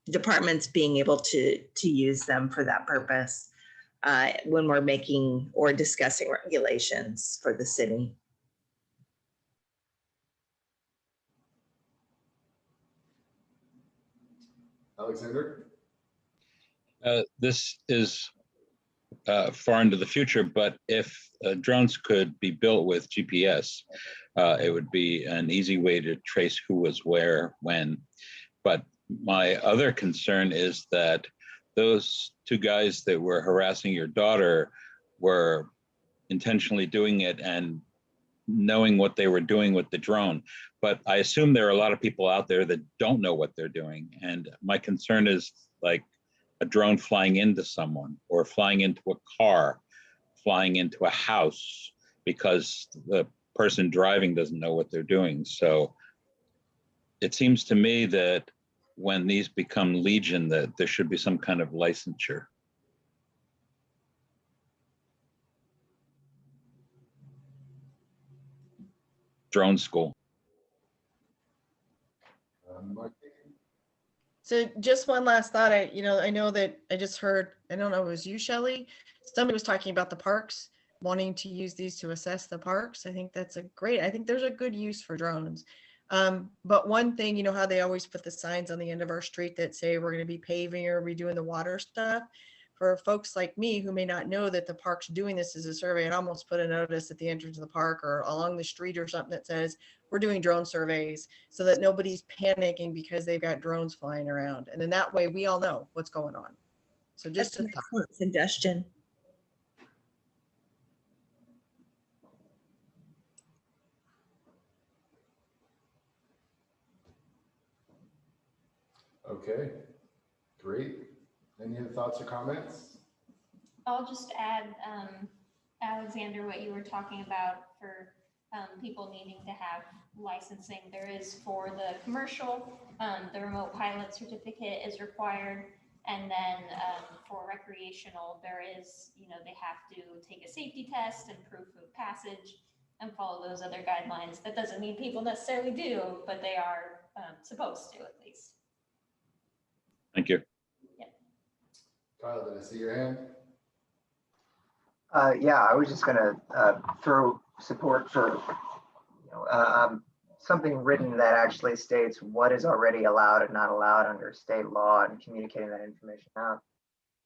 S10: departments being able to use them for that purpose when we're making or discussing regulations for the city.
S1: Alexander?
S9: This is far into the future, but if drones could be built with GPS, it would be an easy way to trace who was where, when. But my other concern is that those two guys that were harassing your daughter were intentionally doing it and knowing what they were doing with the drone. But I assume there are a lot of people out there that don't know what they're doing. And my concern is like a drone flying into someone or flying into a car, flying into a house because the person driving doesn't know what they're doing. So it seems to me that when these become legion, that there should be some kind of licensure. Drone school.
S1: Mike?
S4: So just one last thought. I know that I just heard, I don't know, it was you, Shelley? Somebody was talking about the parks, wanting to use these to assess the parks. I think that's I think there's a good use for drones. But one thing, you know how they always put the signs on the end of our street that say we're going to be paving or redoing the water stuff? For folks like me who may not know that the park's doing this as a survey, I'd almost put a notice at the entrance of the park or along the street or something that says, we're doing drone surveys, so that nobody's panicking because they've got drones flying around. And then that way we all know what's going on. So just
S10: That's
S4: a
S10: an
S4: thought.
S10: excellent suggestion.
S1: Okay, great. Any other thoughts or comments?
S2: I'll just add, Alexander, what you were talking about for people needing to have licensing. There is for the commercial, the remote pilot certificate is required. And then for recreational, there is, they have to take a safety test and proof of passage and follow those other guidelines. That doesn't mean people necessarily do, but they are supposed to at least.
S9: Thank you.
S1: Kyle, did I see your hand?
S8: Yeah, I was just gonna throw support for something written that actually states what is already allowed and not allowed under state law and communicating that information out.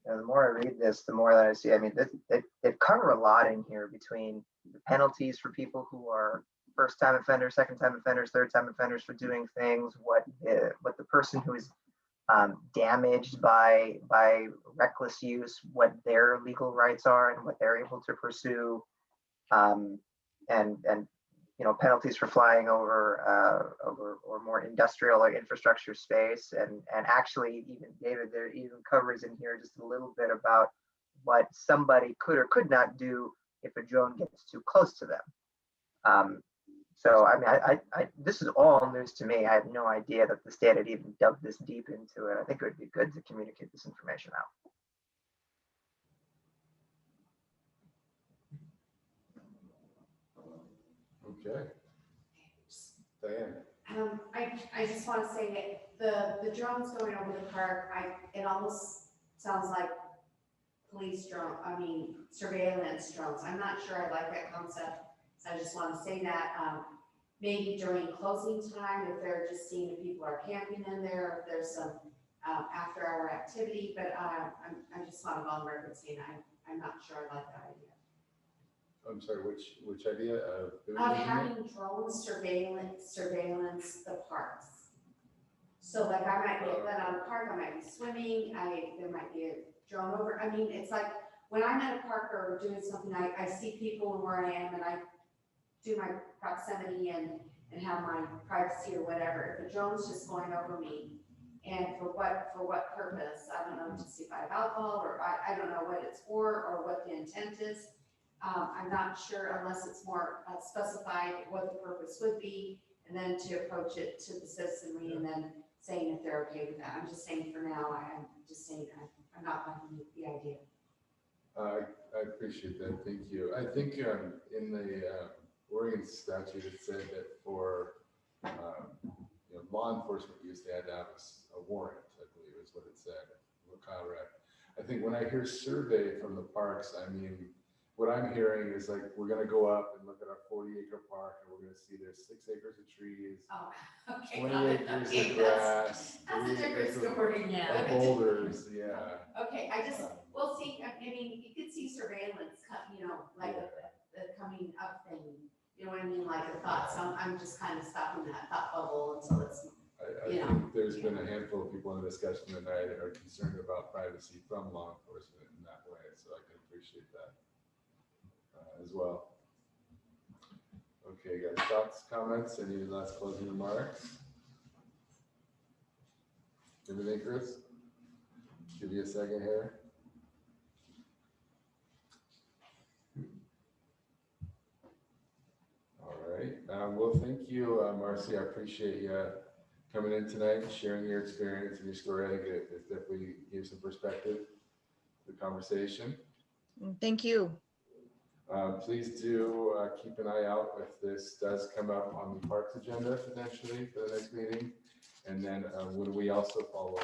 S8: The more I read this, the more that I see, I mean, they cover a lot in here between the penalties for people who are first-time offenders, second-time offenders, third-time offenders for doing things, what the person who is damaged by reckless use, what their legal rights are and what they're able to pursue, and penalties for flying over or more industrial or infrastructure space, and actually even David, there even covers in here just a little bit about what somebody could or could not do if a drone gets too close to them. So I mean, I this is all news to me. I had no idea that the state had even dug this deep into it. I think it would be good to communicate this information out.
S1: Okay. Diane?
S5: I just want to say the drones going over the park, it almost sounds like police drone, surveillance drones. I'm not sure I like that concept. So I just want to say that maybe during closing time, if they're just seeing if people are camping in there, if there's some after hour activity, but I just want to go on record saying I'm not sure I like that idea.
S1: I'm sorry, which idea of
S5: Having drones surveillance the parks. So like I might be out on the park, I might be swimming, there might be a drone over. I mean, it's like when I'm at a park or doing something, I see people where I am and I do my proximity and and have my privacy or whatever. If a drone's just going over me, and for what purpose? I don't know, to see if I have alcohol, or I don't know what it's for or what the intent is. I'm not sure unless it's more specified what the purpose would be, and then to approach it to the citizenry and then saying if they're okay with that. I'm just saying for now, I'm just saying I'm not liking the idea.
S1: I appreciate that, thank you. I think in the Oregon statute, it said that for law enforcement use, they had to have a warrant, I believe is what it said. Kyle read. I think when I hear survey from the parks, I mean, what I'm hearing is like, we're gonna go up and look at our 40-acre park, and we're gonna see there's 6 acres of trees,
S5: Oh, okay.
S1: 20 acres
S5: Okay,
S1: of grass,
S5: that's a
S1: 3
S5: different
S1: acres
S5: story.
S1: of boulders, yeah.
S5: Okay, we'll see, I mean, you could see surveillance, like the coming up thing, you know what I mean, like a thought, so I'm just kind of stopping that thought bubble until it's,
S1: I think there's been a handful of people in the discussion tonight that are concerned about privacy from law enforcement in that way, so I can appreciate that as well. Okay, guys, thoughts, comments, any last closing remarks? Everything, Chris? Give you a second here. All right, well, thank you, Marcy, I appreciate you coming in tonight, sharing your experience and your story. I think it definitely gives some perspective to the conversation.
S4: Thank you.
S1: Please do keep an eye out if this does come up on the parks agenda potentially for the next meeting. And then would we also follow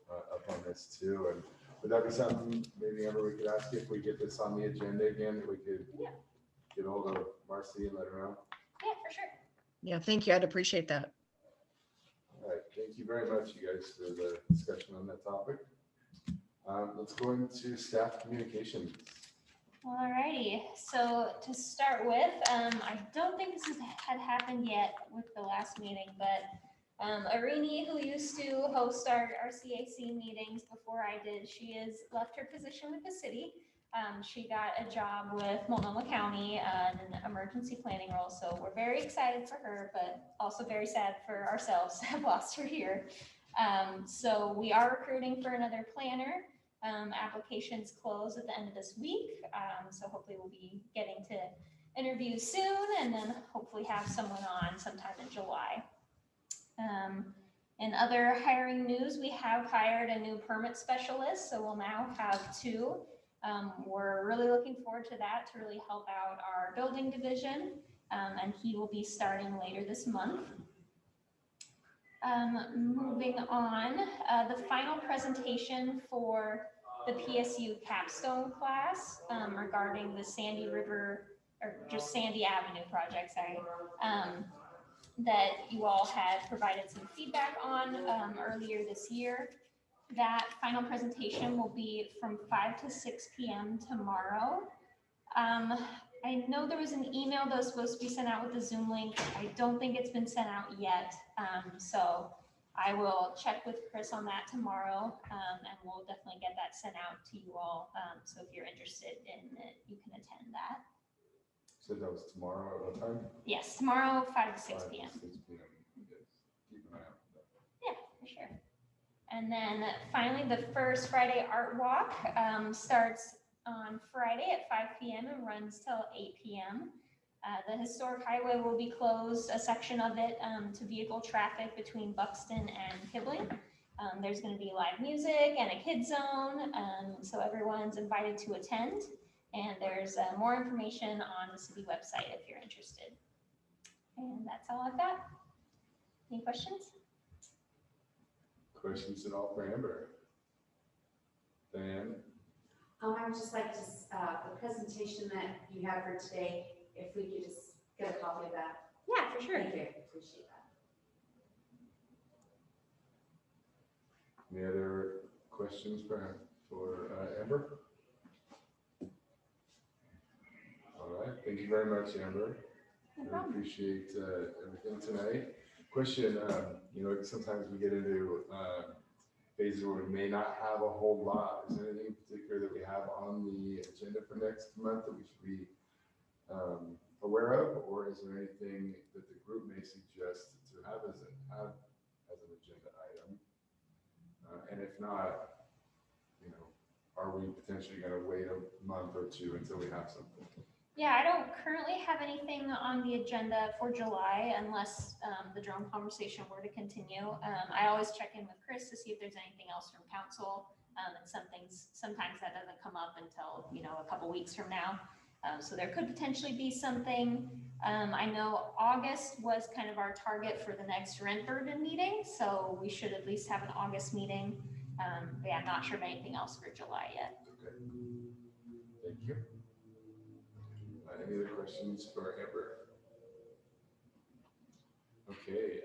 S1: up on this too? And would that be something maybe Amber, we could ask you if we get this on the agenda again, that we could get hold of Marcy and let her know?
S2: Yeah, for sure.
S4: Yeah, thank you. I'd appreciate that.
S1: All right, thank you very much, you guys, for the discussion on that topic. Let's go into staff communications.
S2: Alrighty, so to start with, I don't think this had happened yet with the last meeting, but Arini, who used to host our CAC meetings before I did, she has left her position with the city. She got a job with Multnomah County in an emergency planning role, so we're very excited for her, but also very sad for ourselves to have lost her here. So we are recruiting for another planner. Applications close at the end of this week, so hopefully we'll be getting to interview soon, and then hopefully have someone on sometime in July. In other hiring news, we have hired a new permit specialist, so we'll now have 2. We're really looking forward to that to really help out our building division, and he will be starting later this month. Moving on, the final presentation for the PSU capstone class regarding the Sandy River, or just Sandy Avenue project, sorry, that you all had provided some feedback on earlier this year. That final presentation will be from 5 to 6 p.m. tomorrow. I know there was an email that was supposed to be sent out with the Zoom link. I don't think it's been sent out yet. So I will check with Chris on that tomorrow, and we'll definitely get that sent out to you all. So if you're interested in it, you can attend that.
S1: So that was tomorrow at what time?
S2: Yes, tomorrow, 5 to 6 p.m.
S1: 6 p.m. Yes. Keep an eye out for that.
S2: Yeah, for sure. And then finally, the first Friday Art Walk starts on Friday at 5 p.m. and runs till 8 p.m. The historic highway will be closed, a section of it, to vehicle traffic between Buxton and Kibling. There's going to be live music and a kid zone, so everyone's invited to attend. And there's more information on the city website if you're interested. And that's all I've got. Any questions?
S1: Questions at all for Amber? Diane?
S5: I would just like to, the presentation that you have for today, if we could just get a copy of that.
S2: Yeah, for sure.
S5: Thank you, appreciate that.
S1: Any other questions for Amber? All right, thank you very much, Amber.
S2: No
S1: I
S2: problem.
S1: appreciate everything tonight. Question, sometimes we get into phases where we may not have a whole lot. Is there anything in particular that we have on the agenda for next month that we should be aware of, or is there anything that the group may suggest to have as an agenda item? And if not, are we potentially going to wait a month or two until we have something?
S2: Yeah, I don't currently have anything on the agenda for July unless the drone conversation were to continue. I always check in with Chris to see if there's anything else from council. And sometimes that doesn't come up until, a couple weeks from now. So there could potentially be something. I know August was kind of our target for the next rent burden meeting, so we should at least have an August meeting. But yeah, I'm not sure of anything else for July yet.
S1: Okay. Thank you. Any other questions for Amber? Okay.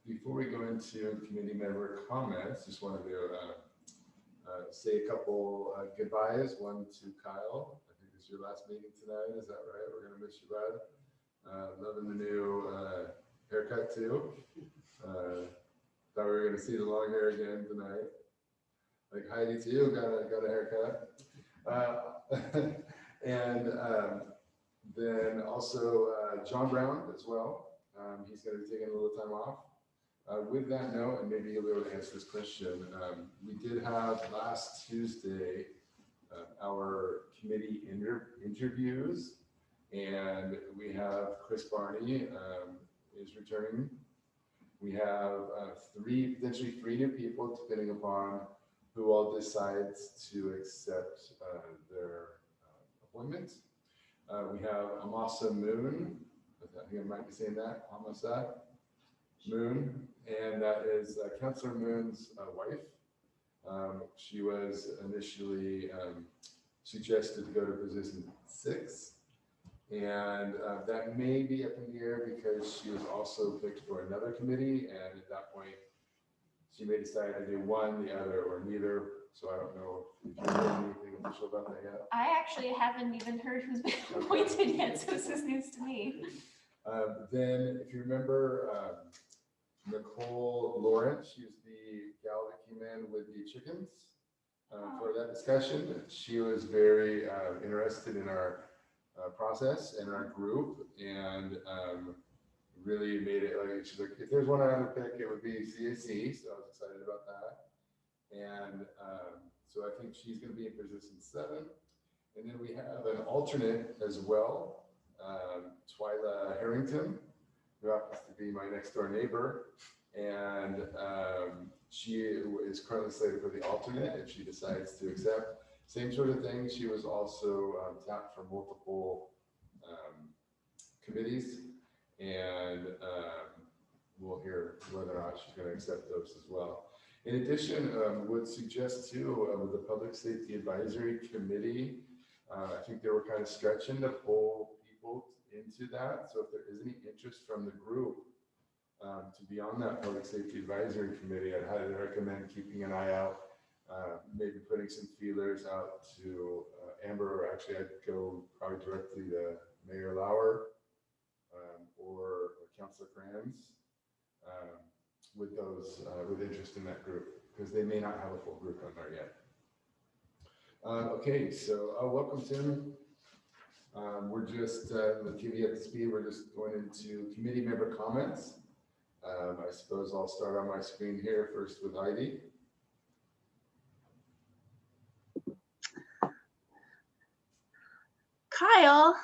S1: Before we go into committee member comments, just wanted to say a couple goodbyes. One to Kyle. I think it's your last meeting tonight. Is that right? We're gonna miss you, bud. Loving the new haircut too. Thought we were gonna see the long hair again tonight. Like Heidi too, got a haircut. And then also John Brown as well. He's going to be taking a little time off. With that note, and maybe you'll be able to answer this question, we did have last Tuesday our committee interviews, and we have Chris Barney is returning. We have potentially three new people, depending upon who all decides to accept their appointment. We have Amasa Moon, I think I might be saying that, Amasa Moon, and that is Councillor Moon's wife. She was initially suggested to go to position 6, and that may be up in the air because she was also picked for another committee, and at that point, she may decide to do one, the other, or neither. So I don't know if you heard anything official about that yet.
S2: I actually haven't even heard who's been appointed yet, so this is news to me.
S1: Then, if you remember, Nicole Lawrence, she was the gal that came in with the chickens for that discussion. She was very interested in our process and our group, and really made it like, she's like, if there's one I would pick, it would be CAC. So I was excited about that. And so I think she's going to be in position 7. And then we have an alternate as well, Twyla Harrington, who happens to be my next door neighbor. And she is currently slated for the alternate if she decides to accept. Same sort of thing. She was also tapped for multiple committees. And we'll hear whether or not she's going to accept those as well. In addition, would suggest too, with the Public Safety Advisory Committee, I think they were kind of stretching to pull people into that. So if there is any interest from the group to be on that Public Safety Advisory Committee, I'd highly recommend keeping an eye out, maybe putting some feelers out to Amber, or actually I'd go probably directly to Mayor Lauer or Councilor Kranz with those with interest in that group, because they may not have a full group on there yet. Okay, so welcome, Tim. We're just to give you up to speed. We're just going into committee member comments. I suppose I'll start on my screen here first with Heidi.
S11: Kyle,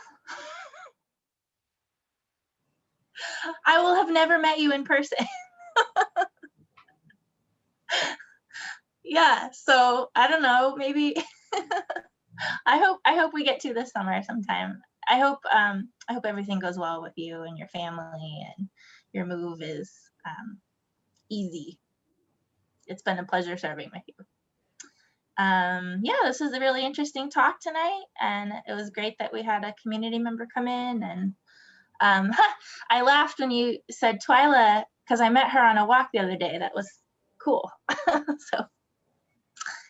S11: I will have never met you in person. Yeah, so I don't know, maybe I hope we get to this summer sometime. I hope everything goes well with you and your family, and your move is easy. It's been a pleasure serving with you. Yeah, this was a really interesting talk tonight, and it was great that we had a community member come in. And I laughed when you said Twyla, because I met her on a walk the other day. That was cool. So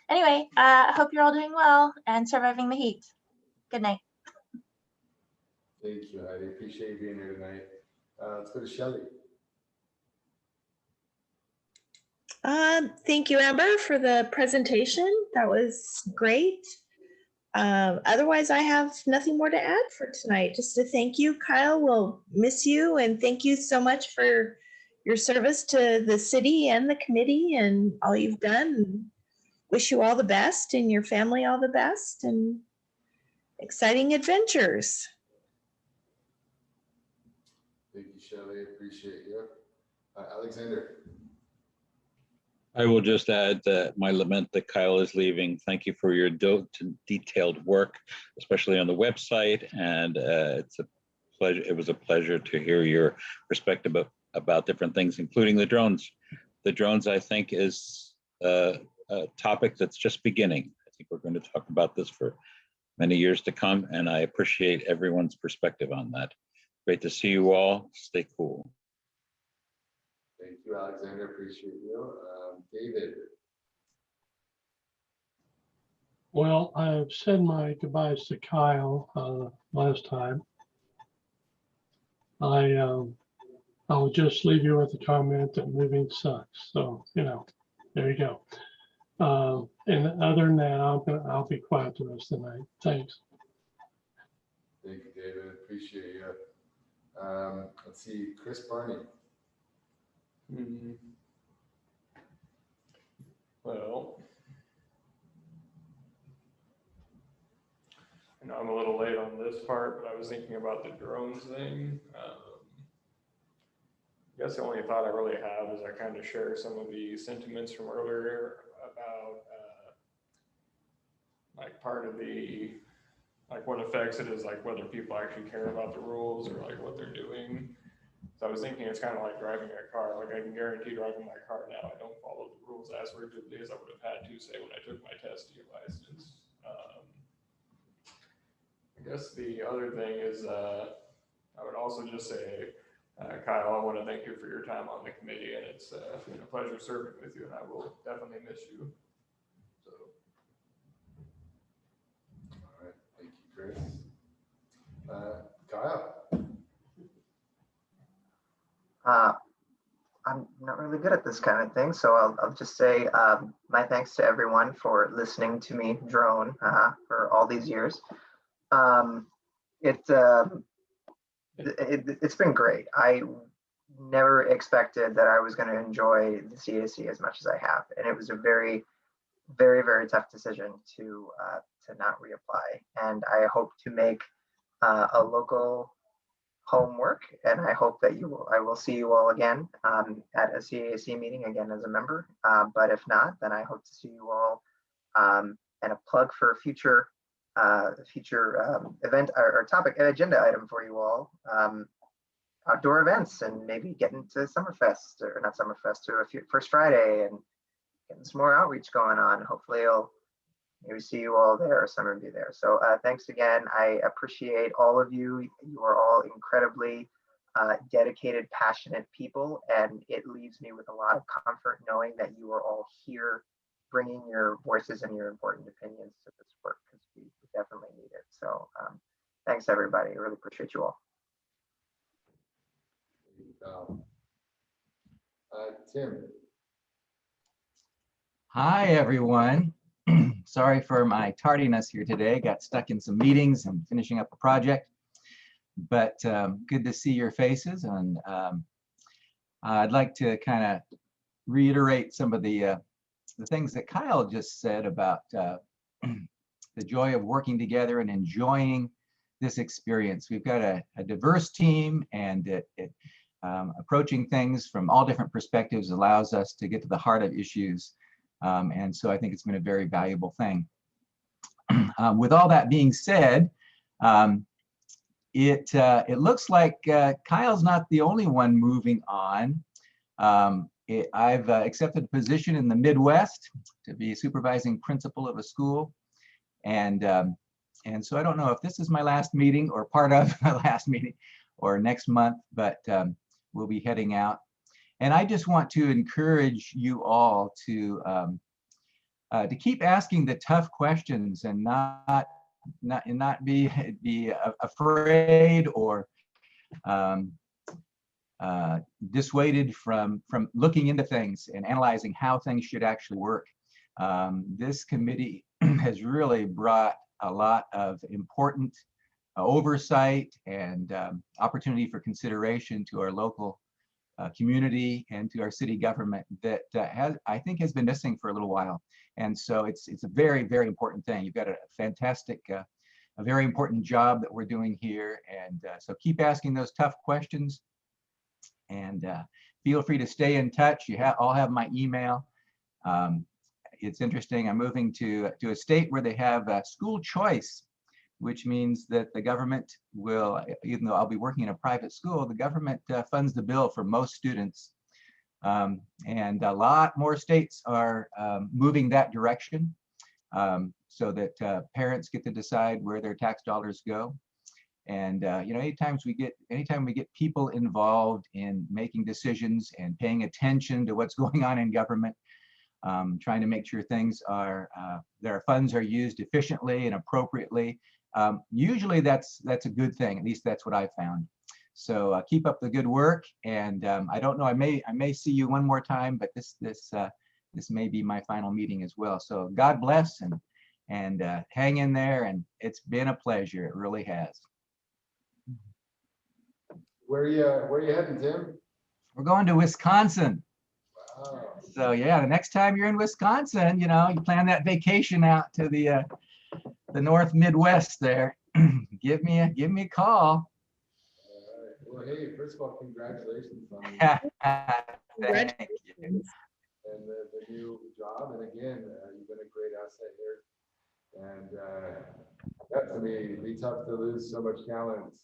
S11: anyway, I hope you're all doing well and surviving the heat. Good night.
S1: Thank you, Heidi. Appreciate you being here tonight. Let's go to Shelley.
S10: Thank you, Amber, for the presentation. That was great. Otherwise, I have nothing more to add for tonight. Just to thank you, Kyle. We'll miss you, and thank you so much for your service to the city and the committee and all you've done. Wish you all the best and your family all the best and exciting adventures.
S1: Thank you, Shelley. Appreciate you. Alexander.
S9: I will just add that my lament that Kyle is leaving. Thank you for your detailed work, especially on the website. And it's a pleasure. It was a pleasure to hear your perspective about different things, including the drones. The drones, I think, is a topic that's just beginning. I think we're going to talk about this for many years to come, and I appreciate everyone's perspective on that. Great to see you all. Stay cool.
S1: Thank you, Alexander. Appreciate you. David.
S3: Well, I've said my goodbyes to Kyle last time. I'll just leave you with a comment that moving sucks. So, there you go. And other than that, I'll be quiet the rest of the night. Thanks.
S1: Thank you, David. Appreciate you. Let's see, Chris Barney.
S6: Well, I know I'm a little late on this part, but I was thinking about the drones thing. I guess the only thought I really have is I kind of share some of the sentiments from earlier about like part of the, like what affects it is like whether people actually care about the rules or like what they're doing. So I was thinking it's kind of like driving a car. Like I can guarantee driving my car now, I don't follow the rules as rigidly as I would have had to say when I took my test to get license. I guess the other thing is I would also just say, Kyle, I want to thank you for your time on the committee, and it's been a pleasure serving with you, and I will definitely miss you. So.
S1: All right, thank you, Chris. Kyle.
S8: I'm not really good at this kind of thing, so I'll just say my thanks to everyone for listening to me drone for all these years. It's been great. I never expected that I was going to enjoy the CAC as much as I have, and it was a very, very, very tough decision to not reapply. And I hope to make a local homework, and I hope that I will see you all again at a CAC meeting again as a member. But if not, then I hope to see you all and a plug for a future event or topic, an agenda item for you all. Outdoor events and maybe getting to Summerfest or not Summerfest or First Friday and getting some more outreach going on. Hopefully I'll maybe see you all there or some of you there. So thanks again. I appreciate all of you. You are all incredibly dedicated, passionate people, and it leaves me with a lot of comfort knowing that you are all here bringing your voices and your important opinions to this work, because we definitely need it. So thanks everybody. I really appreciate you all.
S1: Tim.
S12: Hi, everyone. Sorry for my tardiness here today. Got stuck in some meetings and finishing up a project, but good to see your faces. And I'd like to kind of reiterate some of the things that Kyle just said about the joy of working together and enjoying this experience. We've got a diverse team, and approaching things from all different perspectives allows us to get to the heart of issues. And so I think it's been a very valuable thing. With all that being said, it looks like Kyle's not the only one moving on. I've accepted a position in the Midwest to be supervising principal of a school. And so I don't know if this is my last meeting or part of my last meeting or next month, but we'll be heading out. And I just want to encourage you all to keep asking the tough questions and not be afraid or dissuaded from looking into things and analyzing how things should actually work. This committee has really brought a lot of important oversight and opportunity for consideration to our local community and to our city government that I think has been missing for a little while. And so it's a very, very important thing. You've got a fantastic, a very important job that we're doing here. And so keep asking those tough questions, and feel free to stay in touch. You all have my email. It's interesting. I'm moving to a state where they have school choice, which means that the government will, even though I'll be working in a private school, the government funds the bill for most students. And a lot more states are moving that direction, so that parents get to decide where their tax dollars go. And you know, anytime we get people involved in making decisions and paying attention to what's going on in government, trying to make sure things are, their funds are used efficiently and appropriately, usually that's a good thing. At least that's what I found. So keep up the good work. And I don't know, I may see you one more time, but this may be my final meeting as well. So God bless, and hang in there. And it's been a pleasure. It really has.
S1: Where are you heading, Tim?
S12: We're going to Wisconsin.
S1: Wow.
S12: So yeah, the next time you're in Wisconsin, you know, you plan that vacation out to the North Midwest there. Give me a call.
S1: All right. Well, hey, first of all, congratulations on
S12: Thank you.
S1: and the new job. And again, you've been a great asset here. And yeah, to me, it'd be tough to lose so much talent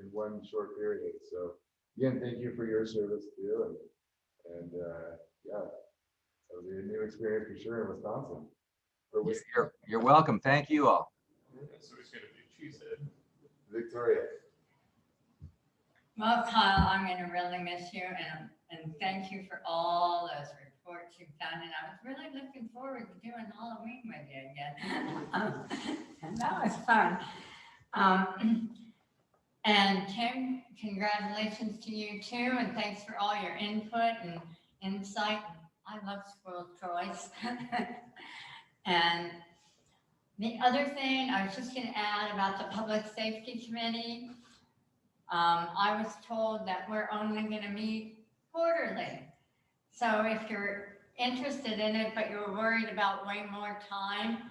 S1: in one short period. So again, thank you for your service too. And yeah, it'll be a new experience for sure in Wisconsin.
S12: You're welcome. Thank you all.
S6: So it's gonna be, she said.
S1: Victoria.
S7: Well, Kyle, I'm gonna really miss you, and thank you for all those reports you've done, and I was really looking forward to doing Halloween with you again. And that was fun. And Tim, congratulations to you too, and thanks for all your input and insight. I love school choice. And the other thing I was just gonna add about the Public Safety Committee, I was told that we're only gonna meet quarterly. So if you're interested in it, but you're worried about way more time,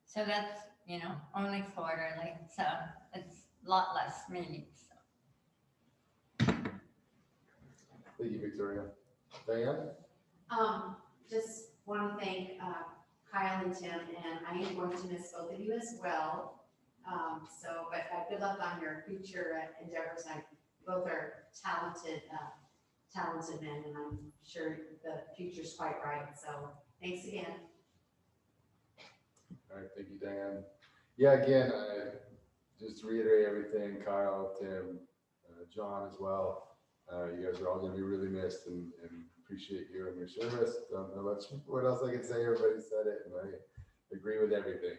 S7: so that's, you know, only quarterly. So it's a lot less meetings.
S1: Thank you, Victoria. Diane?
S5: Just want to thank Kyle and Tim, and I am going to miss both of you as well. But good luck on your future endeavors. Both are talented men, and I'm sure the future's quite bright. So thanks again.
S1: All right, thank you, Diane. Yeah, again, just to reiterate everything, Kyle, Tim, John as well. You guys are all going to be really missed, and appreciate you and your service. Don't know what else I can say. Everybody said it, and I agree with everything.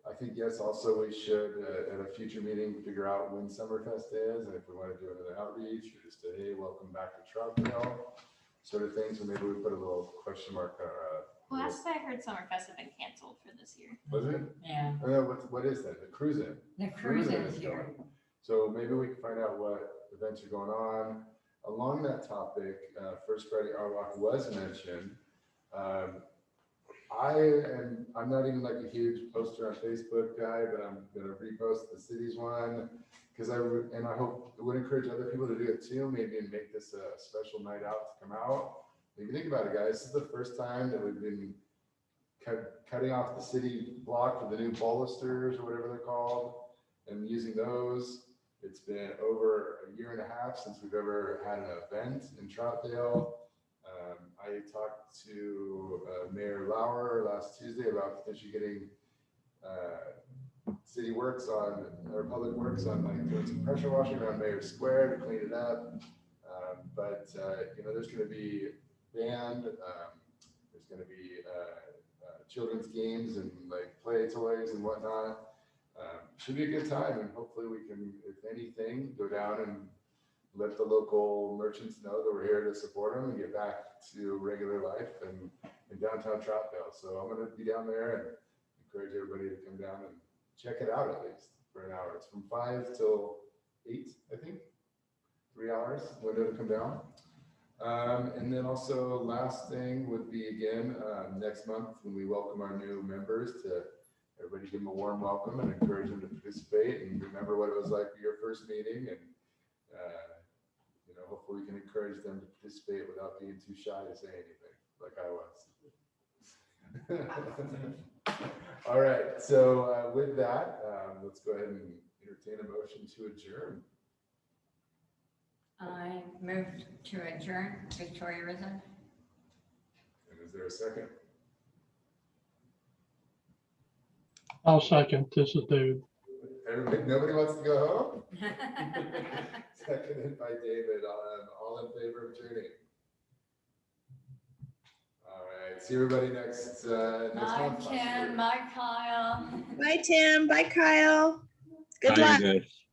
S1: I think, yes, also we should, at a future meeting, figure out when Summerfest is, and if we want to do another outreach, or just a, hey, welcome back to Troutdale, sort of thing. So maybe we put a little question mark.
S2: Last I heard, Summerfest had been canceled for this year.
S1: Was it?
S7: Yeah.
S1: What is that? The cruising.
S7: The cruising
S1: is
S7: is here.
S1: going. So maybe we can find out what events are going on. Along that topic, First Friday Art Walk was mentioned. I'm not even like a huge poster on Facebook guy, but I'm gonna repost the city's one because I would encourage other people to do it too. Maybe and make this a special night out to come out. If you think about it, guys, this is the first time that we've been cutting off the city block for the new bolsters or whatever they're called, and using those. It's been over a year and a half since we've ever had an event in Troutdale. I talked to Mayor Lauer last Tuesday about potentially getting city works on, or public works on, like doing some pressure washing around Mayor Square to clean it up. But you know, there's going to be band, there's going to be children's games and like play toys and whatnot. Should be a good time, and hopefully we can, if anything, go down and let the local merchants know that we're here to support them and get back to regular life and in downtown Troutdale. So I'm going to be down there, and encourage everybody to come down and check it out at least for an hour. It's from 5 till 8, I think. 3 hours window to come down. And then also last thing would be again, next month when we welcome our new members, to everybody give them a warm welcome and encourage them to participate and remember what it was like for your first meeting. And, you know, hopefully we can encourage them to participate without being too shy to say anything like I was. All right. So with that, let's go ahead and entertain a motion to adjourn.
S7: I moved to adjourn. Victoria Risen.
S1: And is there a second?
S3: I'll second. This is David.
S1: Everybody, nobody wants to go home? Seconded by David. All in favor of adjourning? All right. See everybody next
S7: Bye,
S1: month.
S7: Tim. Bye, Kyle.
S10: Bye, Tim. Bye, Kyle. Good
S9: Bye,
S10: luck.
S9: you guys.